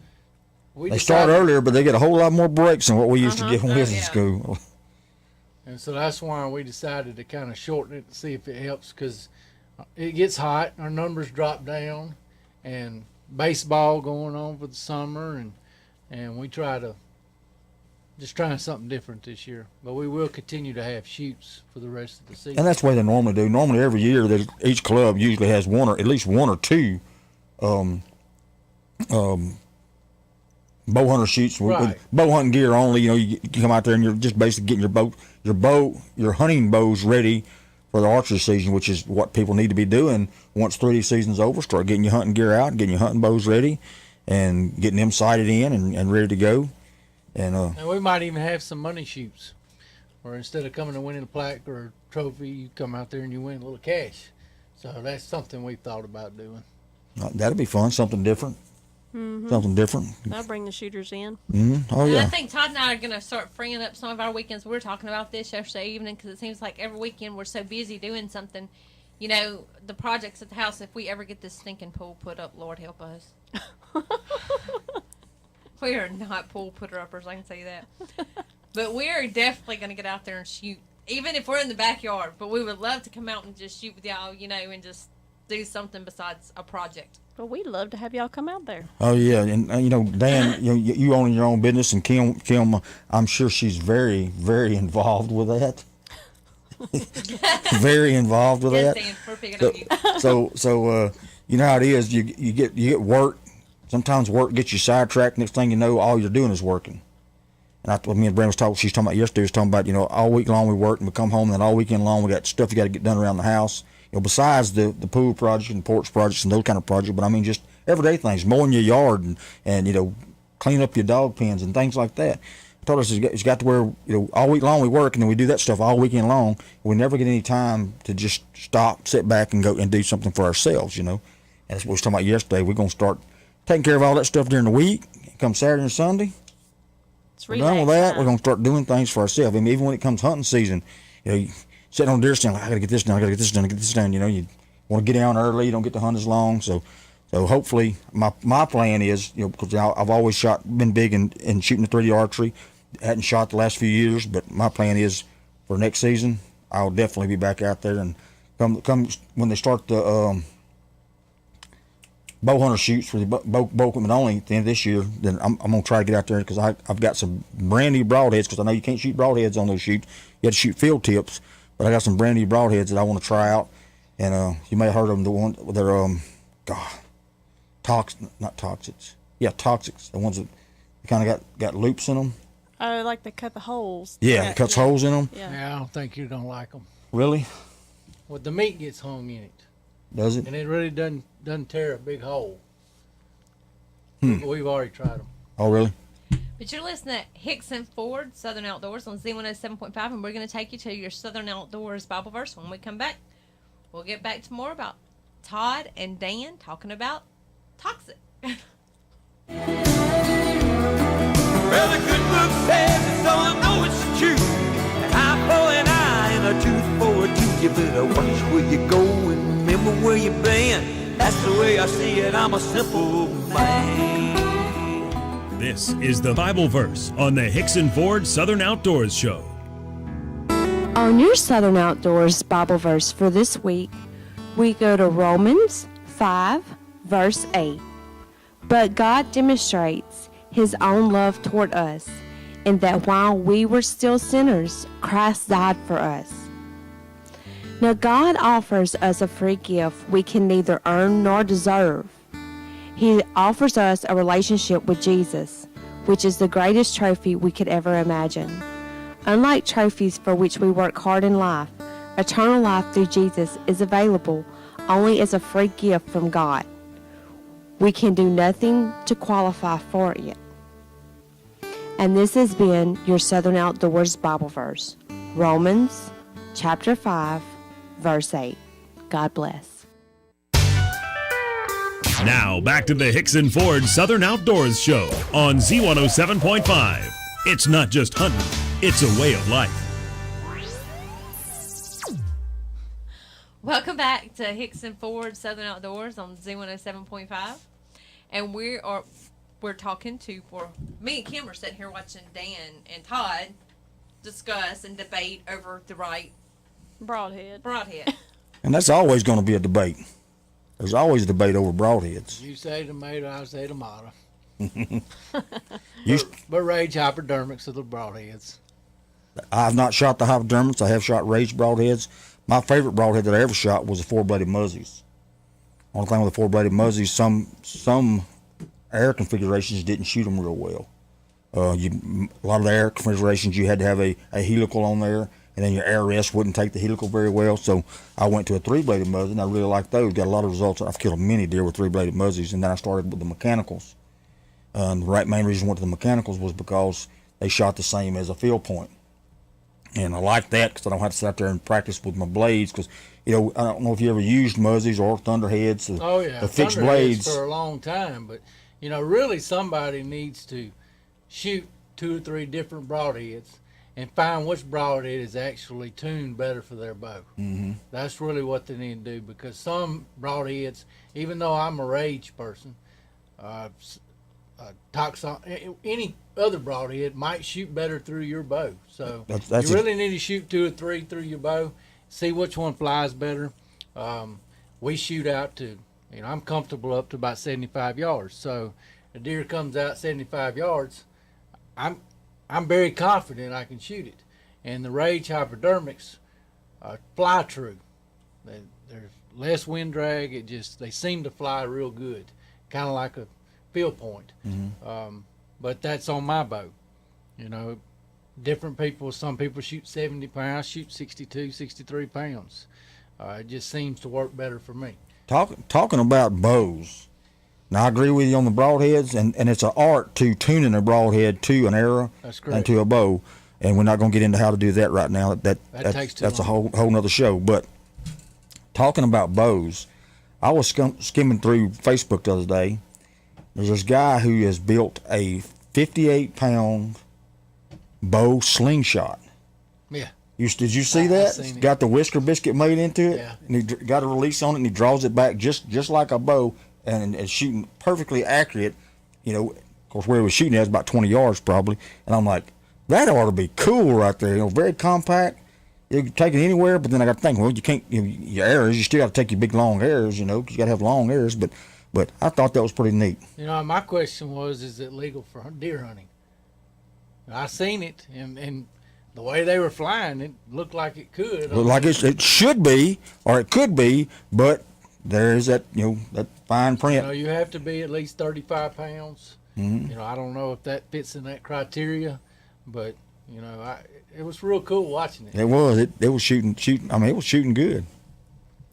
they start earlier, but they get a whole lot more breaks than what we used to get when we was in yeah. school. And so that's why we decided to kind of shorten it to see if it helps, because it gets hot, our numbers drop down, and baseball going on for the summer, and we trying something different this year. But we will continue to have shoots for the rest of the season. And that's the way they normally do. Normally every year, each club usually has at least one or two bow hunter shoots with bow hunting gear only. You come out there and you're just basically getting your hunting bows ready for the archery season, which is what people need to be doing once 3D season's over. Start getting your hunting gear out, getting your hunting bows ready, and getting them sighted in and ready to go. And we might even have some money shoots, where instead of coming and winning a plaque or a trophy, you come out there and you win a little cash. So that's something we've thought about doing. That'd be fun, something different. Something different. That'll bring the shooters in. Oh, yeah. And I think Todd and I are going to start freeing up some of our weekends. We were talking about this yesterday evening because it seems like every weekend we're so busy doing something. The projects at the house, if we ever get this stinking pool put up, Lord help us. We are not pool putter-uppers, I can tell you that. But we are definitely going to get out there and shoot, even if we're in the backyard. But we would love to come out and just shoot with y'all, and just do something besides a project. Well, we'd love to have y'all come out there. Oh yeah, and Dan, you own your own business, and Kim, I'm sure she's very, very involved with that. Very involved with that. Dan, we're picking on you. So you know how it is. You get work. Sometimes work gets you sidetracked. Next thing you know, all you're doing is working. And what me and Brenda she's talking about yesterday, was talking about, all week long we work and we come home, and then all weekend long we got stuff you got to get done around the house. Besides the pool project and porch projects and those kind of projects, but I mean just everyday things, mowing your yard and cleaning up your dog pens and things like that. I told us it's got to where all week long we work, and then we do that stuff all weekend long. We never get any time to just stop, sit back, and go and do something for ourselves. And that's what we was talking about yesterday. We're gonna start taking care of all that stuff during the week. Come Saturday and Sunday, we're done with that. We're gonna start doing things for ourselves. I mean, even when it comes hunting season, sitting on deer stand, I gotta get this done, I gotta get this done, you want to get down early, you don't get to hunt as long. So hopefully my plan is, because I've always been big in shooting the 3D archery. Hadn't shot the last few years, but my plan is for next season, I'll definitely be back out there, and come when they start the bow hunter shoots for the bow equipment only at the end of this year, then I'm gonna try to get out there, because I've got some brand new broadheads, because I know you can't shoot broadheads on those shoots. You have to shoot field tips. But I got some brand new broadheads that I want to try out, and you may have heard of them. The one they're toxics. Yeah, toxics. The ones that kind of got loops in them. Oh, like they cut the holes. Yeah, it cuts holes in them. Yeah, I don't think you don't like them. Really? Well, the meat gets hung in it. Does it? And it really doesn't tear a big hole. We've already tried them. Oh, really? But you're listening to Hickson Ford Southern Outdoors on Z107.5, and we're going to take you to your Southern Outdoors Bible verse. When we come back, we'll get back to more about Todd and Dan talking about toxic. Well, the good book says it, so I know it's true. An eye for an eye and a tooth for a tooth. You better watch where you go and remember where you've been. That's the way I see it. I'm a simple man. This is the Bible verse on the Hickson Ford Southern Outdoors Show. On your Southern Outdoors Bible verse for this week, we go to Romans 5, verse 8. But God demonstrates His own love toward us, in that while we were still sinners, Christ died for us. Now God offers us a free gift we can neither earn nor deserve. He offers us a relationship with Jesus, which is the greatest trophy we could ever imagine. Unlike trophies for which we work hard in life, eternal life through Jesus is available only as a free gift from God. We can do nothing to qualify for it. And this has been your Southern Outdoors Bible verse, Romans chapter 5, verse 8. God bless. Now back to the Hickson Ford Southern Outdoors Show on Z107.5. It's not just hunting, it's a way of life. Welcome back to Hickson Ford Southern Outdoors on Z107.5. And we're talking to, for me and Kim are sitting here watching Dan and Todd discuss and debate over the right broadhead. And that's always going to be a debate. There's always a debate over broadheads. You say tomato, I say tomato. You, but rage hypodermics are the broadheads. I've not shot the hypodermics. I have shot rage broadheads. My favorite broadhead that I ever shot was the four-bladed muzzies. Only thing with the four-bladed muzzies, some air configurations didn't shoot them real well. A lot of the air configurations, you had to have a helical on there, and then your air rest wouldn't take the helical very well. So I went to a three-bladed muzzy, and I really liked those. Got a lot of results. I've killed many deer with three-bladed muzzies, and then I started with the mechanicals. The main reason I went to the mechanicals was because they shot the same as a field point. And I like that because I don't have to sit out there and practice with my blades. Because, I don't know if you ever used muzzies or thunderheads. The fixed blades for a long time. But, really somebody needs to shoot 2 or 3 different broadheads and find which broadhead is actually tuned better for their bow. Mm-hmm. That's really what they need to do, because some broadheads, even though I'm a rage person, any other broadhead might shoot better through your bow. So you really need to shoot 2 or 3 through your bow, see which one flies better. We shoot out to, I'm comfortable up to about 75 yards. So a deer comes out 75 yards, I'm very confident I can shoot it. And the rage hypodermics fly true. There's less wind drag. They seem to fly real good, kind of like a field point. Mm-hmm. But that's on my bow. Different people, some people shoot 70 pounds, shoot 62, 63 pounds. It just seems to work better for me. Talking about bows, now I agree with you on the broadheads, and it's an art to tuning a broadhead to an arrow and to a bow, and we're not going to get into how to do that right now. That's a whole nother show. But talking about bows, I was skimming through Facebook the other day. There's this guy who has built a 58-pound bow slingshot. Yeah. Did you see that? I've seen it. Got the whisker biscuit made into it. Yeah. And he got a release on it, and he draws it back just like a bow, and it's shooting perfectly accurate. Of course, where he was shooting at was about 20 yards probably. And I'm like, that ought to be cool right there. Very compact. You can take it anywhere, but then I got to think, well, you can't, your arrows, you still got to take your big long arrows, because you got to have long arrows. But I thought that was pretty neat. My question was, is it legal for deer hunting? I seen it, and the way they were flying, it looked like it could. Looked like it should be, or it could be, but there is that, that fine print. You have to be at least 35 pounds. Mm-hmm. I don't know if that fits in that criteria, but, it was real cool watching it. It was. It was shooting. I mean, it was shooting good.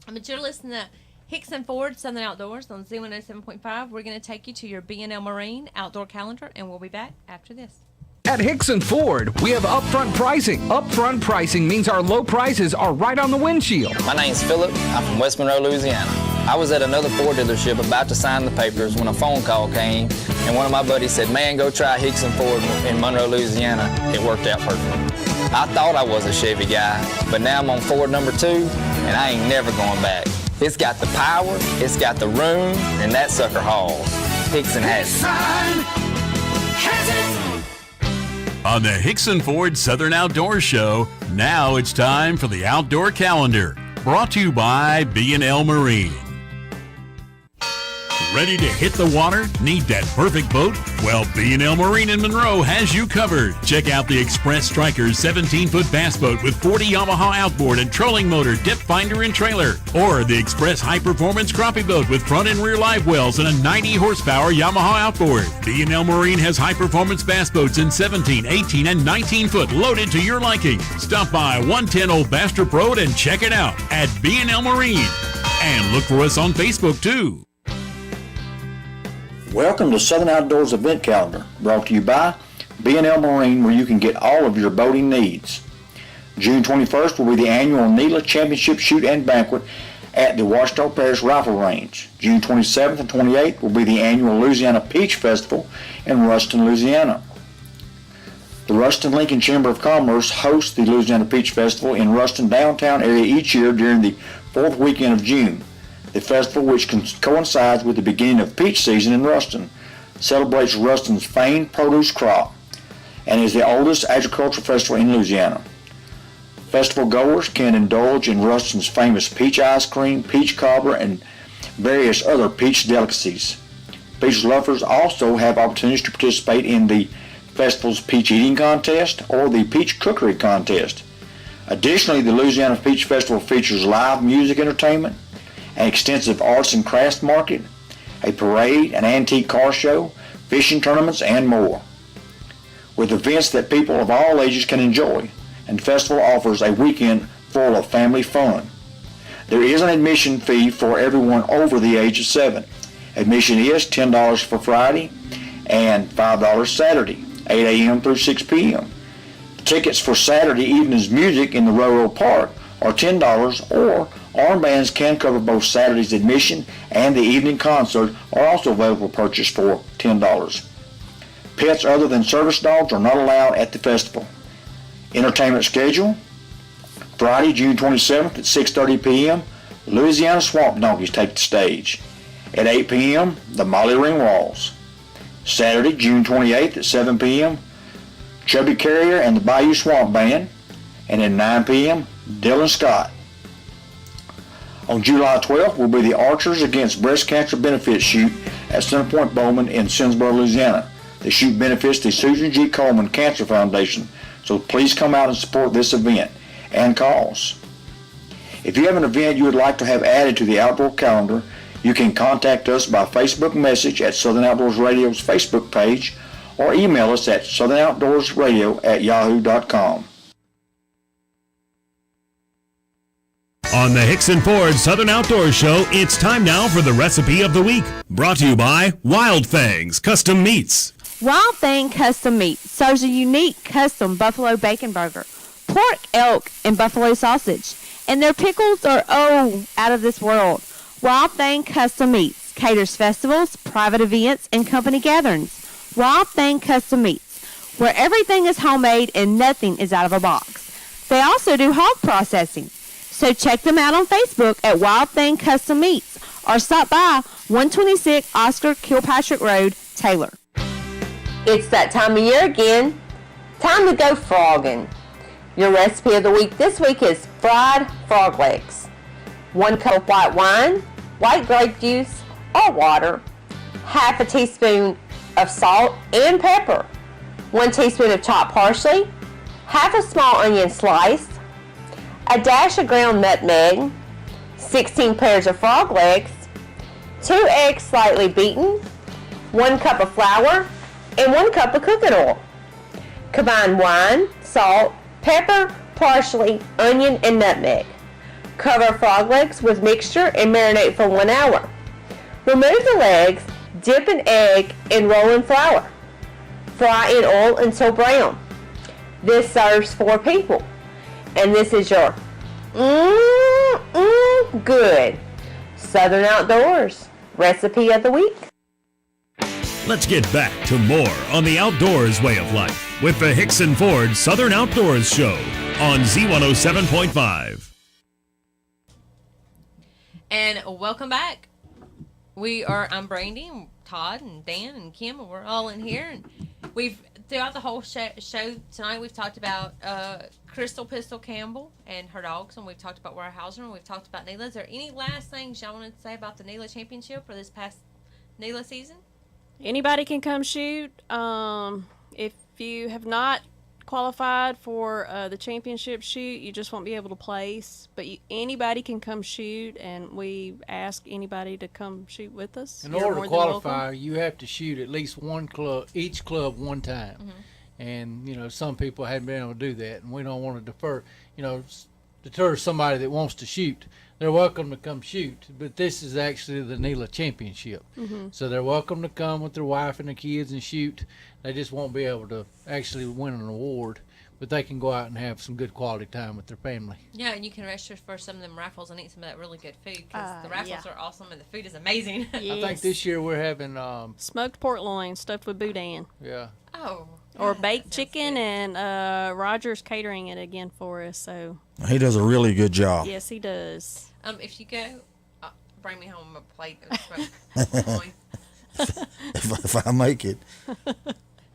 But you're listening to Hickson Ford Southern Outdoors on Z107.5. We're going to take you to your B&L Marine outdoor calendar, and we'll be back after this. At Hickson Ford, we have upfront pricing. Upfront pricing means our low prices are right on the windshield. My name's Philip. I'm from West Monroe, Louisiana. I was at another Ford dealership about to sign the papers when a phone call came, and one of my buddies said, man, go try Hickson Ford in Monroe, Louisiana. It worked out perfect. I thought I was a Chevy guy, but now I'm on Ford number 2, and I ain't never going back. It's got the power, it's got the room, and that sucker hauls. Hickson has it. On the Hickson Ford Southern Outdoors Show, now it's time for the Outdoor Calendar, brought to you by B&L Marine. Ready to hit the water? Need that perfect boat? Well, B&L Marine in Monroe has you covered. Check out the Express Striker 17-foot bass boat with 40 Yamaha outboard and trolling motor, depth finder, and trailer. Or the Express High Performance crappie boat with front and rear live wells and a 90-horsepower Yamaha outboard. B&L Marine has high-performance bass boats in 17, 18, and 19-foot loaded to your liking. Stop by 110 Old Bastrop Road and check it out at B&L Marine. And look for us on Facebook, too. Welcome to Southern Outdoors Event Calendar, brought to you by B&L Marine, where you can get all of your boating needs. June 21st will be the annual NELA Championship Shoot and Banquet at the Washita Parish Rifle Range. June 27th and 28th will be the annual Louisiana Peach Festival in Ruston, Louisiana. The Ruston-Lincoln Chamber of Commerce hosts the Louisiana Peach Festival in Ruston downtown area each year during the fourth weekend of June. The festival, which coincides with the beginning of peach season in Ruston, celebrates Ruston's famed produce crop and is the oldest agricultural festival in Louisiana. Festival goers can indulge in Ruston's famous peach ice cream, peach cobbler, and various other peach delicacies. Peach lovers also have opportunities to participate in the festival's peach eating contest or the peach cookery contest. Additionally, the Louisiana Peach Festival features live music entertainment, an extensive arts and crafts market, a parade, an antique car show, fishing tournaments, and more. With events that people of all ages can enjoy, and the festival offers a weekend full of family fun. There is an admission fee for everyone over the age of 7. Admission is $10 for Friday and $5 Saturday, 8 a.m. through 6 p.m. Tickets for Saturday evening's music in the Railroad Park are $10, or armbands can cover both Saturday's admission and the evening concert are also available for purchase for $10. Pets other than service dogs are not allowed at the festival. Entertainment schedule: Friday, June 27th at 6:30 p.m., Louisiana Swamp Donkeys take the stage. At 8 p.m., the Molly Ringwalls. Saturday, June 28th at 7 p.m., Chubby Carrier and the Bayou Swamp Band. And at 9 p.m., Dylan Scott. On July 12th will be the Archers Against Breast Cancer Benefit Shoot at Centerpoint Bowman in Sinsboro, Louisiana. The shoot benefits the Susan G. Coleman Cancer Foundation, so please come out and support this event and cause. If you have an event you would like to have added to the outdoor calendar, you can contact us by Facebook message at Southern Outdoors Radio's Facebook page or email us at southernoutdoorsradio@yahoo.com. On the Hickson Ford Southern Outdoors Show, it's time now for the recipe of the week. Brought to you by Wild Fangs Custom Meats. Wild Thing Custom Meat serves a unique custom buffalo bacon burger, pork, elk, and buffalo sausage, and their pickles are out of this world. Wild Thing Custom Meats caters festivals, private events, and company gatherings. Wild Thing Custom Meats, where everything is homemade and nothing is out of a box. They also do hog processing, so check them out on Facebook at Wild Thing Custom Meats or stop by 126 Oscar Kilpatrick Road, Taylor. It's that time of year again. Time to go frogging. Your recipe of the week this week is fried frog legs. 1 cup of white wine, white grape juice or water, half a teaspoon of salt and pepper, 1 teaspoon of chopped parsley, half a small onion sliced, a dash of ground nutmeg, 16 pairs of frog legs, 2 eggs slightly beaten, 1 cup of flour, and 1 cup of cooking oil. Combine wine, salt, pepper, parsley, onion, and nutmeg. Cover frog legs with mixture and marinate for 1 hour. Remove the legs, dip in egg, and roll in flour. Fry in oil until brown. This serves 4 people. And this is your good Southern Outdoors recipe of the week. Let's get back to more on the outdoors way of life with the Hickson Ford Southern Outdoors Show on Z107.5. And welcome back. I'm Brandy, and Todd, and Dan, and Kim, and we're all in here. And we've throughout the whole show tonight, we've talked about Crystal Pistol Campbell and her dogs, and we've talked about Weyerhaeuser, and we've talked about NELA. Is there any last things y'all wanted to say about the NELA Championship or this past NELA season? Anybody can come shoot. If you have not qualified for the championship shoot, you just won't be able to place. But anybody can come shoot, and we ask anybody to come shoot with us. In order to qualify, you have to shoot at least each club one time. Mm-hmm. And, some people haven't been able to do that, and we don't want to deter somebody that wants to shoot. They're welcome to come shoot, but this is actually the NELA Championship. Mm-hmm. So they're welcome to come with their wife and their kids and shoot. They just won't be able to actually win an award. but they can go out and have some good quality time with their family. Yeah, and you can register for some of them raffles and eat some of that really good food because the raffles yeah. are awesome and the food is amazing. I think this year we're having smoked pork loin stuffed with boudin. Yeah. Oh. Or baked chicken, and Roger's catering it again for us. So He does a really good job. yes, he does. If you go, bring me home a plate of smoked loin. if I make it.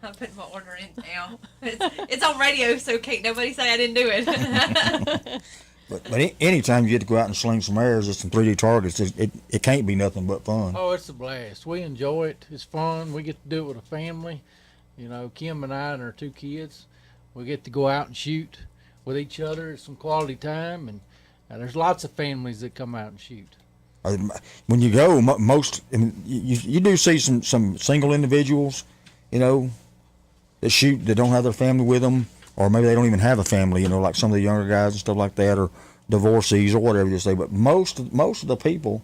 I'm putting my order in now. It's on radio, so can't nobody say I didn't do it. But anytime you get to go out and sling some arrows at some 3D targets, it can't be nothing but fun. Oh, it's a blast. We enjoy it. It's fun. We get to do it with a family. You know, Kim and I and our 2 kids, we get to go out and shoot with each other. It's some quality time, and there's lots of families that come out and shoot. When you go, you do see some single individuals, you know, that shoot that don't have their family with them, or maybe they don't even have a family, you know, like some of the younger guys and stuff like that, or divorcees or whatever you say. But most of the people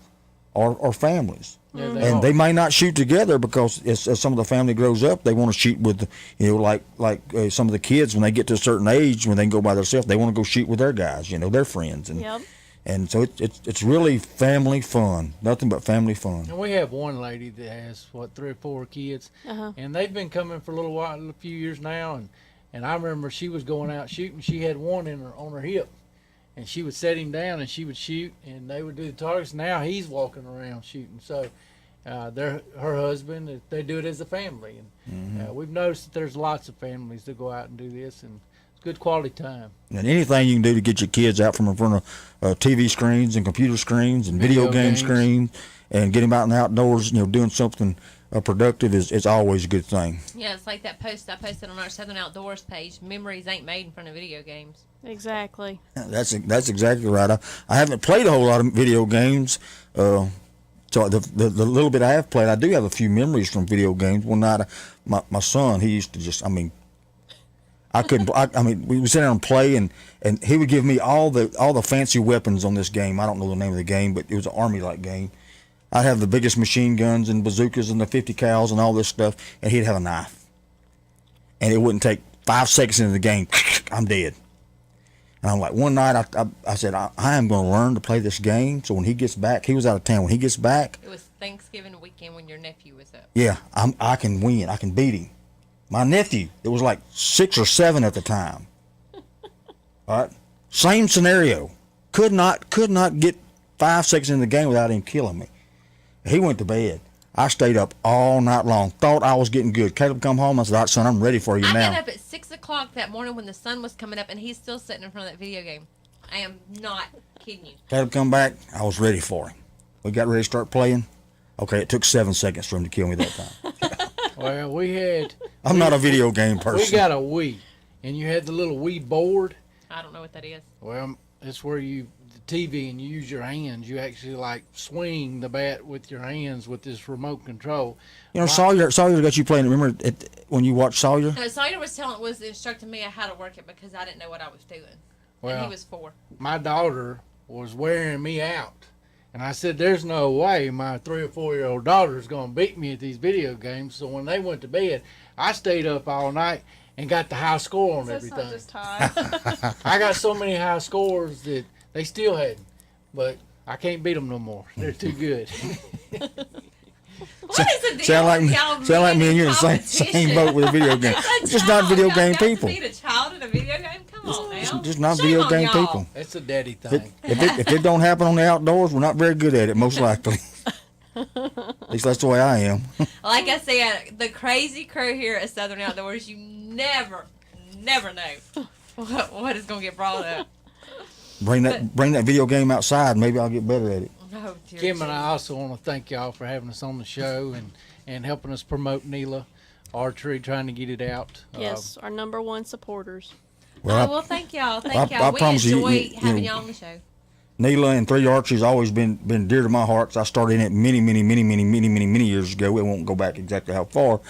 are families. Yeah, they might not shoot together because as some of the family grows up, they want to shoot with, you know, like some of the kids when they get to a certain age, when they can go by themselves, they want to go shoot with their guys, you know, their friends, and so it's really family fun, nothing but family fun. And we have one lady that has 3 or 4 kids, and they've been coming for a few years now, and I remember she was going out shooting. She had one on her hip. And she would set him down, and she would shoot, and they would do the targets. Now he's walking around shooting. So they're her husband. They do it as a family, and we've noticed that there's lots of families that go out and do this, and it's good quality time. And anything you can do to get your kids out from in front of TV screens and computer screens and video game screens, and get them out in the outdoors, you know, doing something productive is always a good thing. Yeah, it's like that post I posted on our Southern Outdoors page. Memories ain't made in front of video games. Exactly. That's exactly right. I haven't played a whole lot of video games. So the little bit I have played, I do have a few memories from video games. One night, my son, he used to just, I couldn't. We would sit down and play, and he would give me all the fancy weapons on this game. I don't know the name of the game, but it was an army-like game. I'd have the biggest machine guns and bazookas and the 50 cals and all this stuff, and he'd have a knife. And it wouldn't take 5 seconds into the game, I'm dead. And I'm like, one night I said, I am going to learn to play this game. So when he gets back, he was out of town. When he gets back, it was Thanksgiving weekend when your nephew was up. Yeah, I can win. I can beat him. My nephew, it was like 6 or 7 at the time. All right, same scenario. Could not get 5 seconds in the game without him killing me. He went to bed. I stayed up all night long. Thought I was getting good. Caleb come home. I said, all right, son, I'm ready for you now. I got up at 6 o'clock that morning when the sun was coming up, and he's still sitting in front of that video game. I am not kidding you. Caleb come back. I was ready for him. We got ready to start playing. Okay, it took 7 seconds for him to kill me that time. Well, I'm not a video game person. We got a Wii, and you had the little Wii board. I don't know what that is. Well, it's where the TV and you use your hands. You actually like swing the bat with your hands with this remote control. You know, Sawyer got you playing. Remember when you watched Sawyer? No, Sawyer was instructing me how to work it because I didn't know what I was doing. Well, and he was 4. My daughter was wearing me out. And I said, there's no way my 3 or 4-year-old daughter is going to beat me at these video games. So when they went to bed, I stayed up all night and got the high score on everything. Not just high. I got so many high scores that they still hadn't. But I can't beat them no more. They're too good. What is the deal? Sound like me and you in the same boat with a video game. It's just not video game people. Beat a child in a video game? Come on now. Just not video game people. It's a daddy thing. If it don't happen on the outdoors, we're not very good at it, most likely. At least that's the way I am. Like I said, the crazy crew here at Southern Outdoors, you never know what is going to get brought up. Bring that video game outside. Maybe I'll get better at it. Oh, dear Kim and I also want to thank y'all for having us on the show and helping us promote NELA Archery, trying to get it out. Yes, our #1 supporters. Well, thank y'all. Thank y'all. We enjoy having y'all on the show. NELA and 3D Archery has always been dear to my heart. I started in it many years ago. We won't go back exactly how far,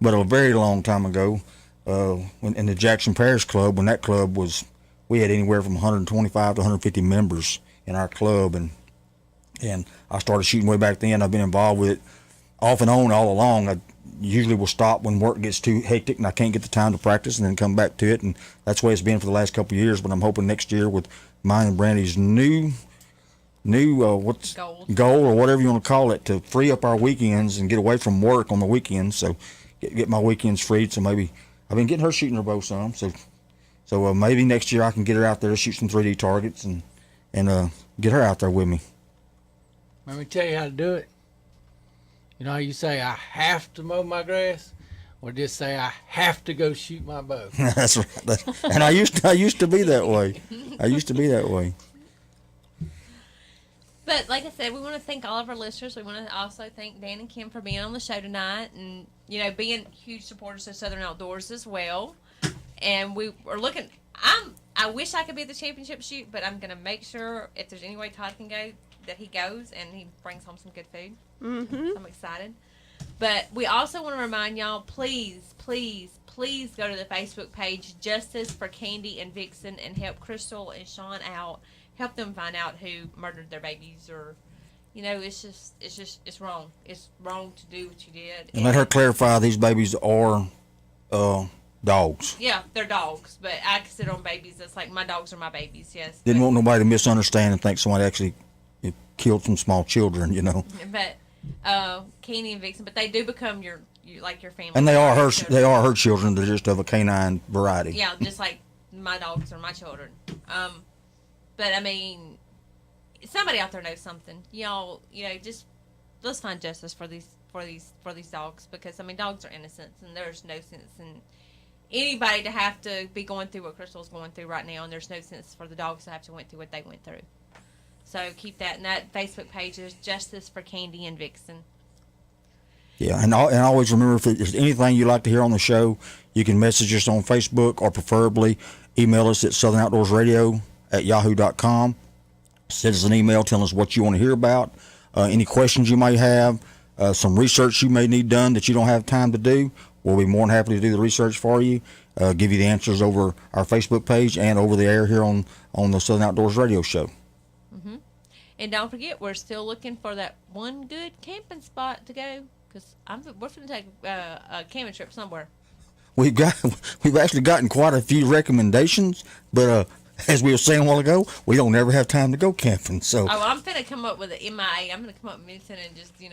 but a very long time ago. In the Jackson Parish Club, when that club was, we had anywhere from 125 to 150 members in our club, and I started shooting way back then. I've been involved with it off and on all along. usually will stop when work gets too hectic and I can't get the time to practice, and then come back to it. And that's the way it's been for the last couple of years. But I'm hoping next year with mine and Brandy's new goal or whatever you want to call it, to free up our weekends and get away from work on the weekends. So get my weekends freed. So maybe I've been getting her shooting her bow some. So maybe next year I can get her out there to shoot some 3D targets and get her out there with me. Let me tell you how to do it. You know how you say, I have to mow my grass? Or just say, I have to go shoot my bow. That's right. And I used to be that way. But like I said, we want to thank all of our listeners. We want to also thank Dan and Kim for being on the show tonight, and being huge supporters of Southern Outdoors as well. And we are looking. I wish I could be at the championship shoot, but I'm gonna make sure if there's any way Todd can go, that he goes and he brings home some good food. Mm-hmm. I'm excited. But we also want to remind y'all, please, please, please go to the Facebook page, Justice for Candy and Vixen, and help Crystal and Sean out. Help them find out who murdered their babies, or, it's wrong. It's wrong to do what you did. And let her clarify, these babies are dogs. Yeah, they're dogs, but I consider them babies. It's like my dogs are my babies, yes. Didn't want nobody to misunderstand and think somebody actually killed some small children, But Candy and Vixen, but they do become your family. And they are her children. They're just of a canine variety. Yeah, just like my dogs are my children. But I mean, somebody out there knows something. Y'all, just let's find justice for these dogs, because I mean, dogs are innocent, and there's no sense in anybody to have to be going through what Crystal's going through right now, and there's no sense for the dogs to have to went through what they went through. So keep that, and that Facebook page is Justice for Candy and Vixen. Yeah, and always remember, if there's anything you'd like to hear on the show, you can message us on Facebook, or preferably email us at southernoutdoorsradio@yahoo.com. Send us an email telling us what you want to hear about, any questions you may have, some research you may need done that you don't have time to do. We'll be more than happy to do the research for you, give you the answers over our Facebook page and over the air here on the Southern Outdoors Radio Show. Mm-hmm. And don't forget, we're still looking for that one good camping spot to go, because we're going to take a camping trip somewhere. We've actually gotten quite a few recommendations, but as we were saying a while ago, we don't ever have time to go camping. So I'm finna come up with an MIA. I'm gonna come up with Minton and just say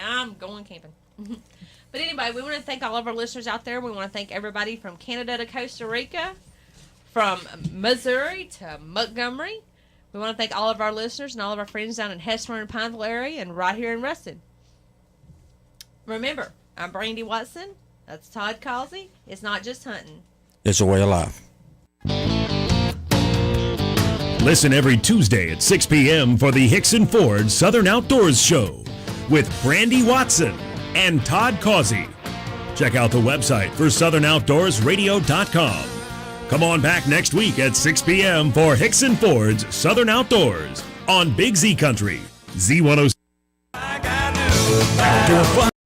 I'm going camping. But anyway, we want to thank all of our listeners out there. We want to thank everybody from Canada to Costa Rica, from Missouri to Montgomery. We want to thank all of our listeners and all of our friends down in Hesmer and Pineville area, and right here in Ruston. Remember, I'm Brandy Watson. That's Todd Causey. It's not just hunting. It's a way of life. Listen every Tuesday at 6 p.m. for the Hickson Ford Southern Outdoors Show with Brandy Watson and Todd Causey. Check out the website for southernoutdoorsradio.com. Come on back next week at 6 p.m. for Hickson Ford's Southern Outdoors on Big Z Country, Z106.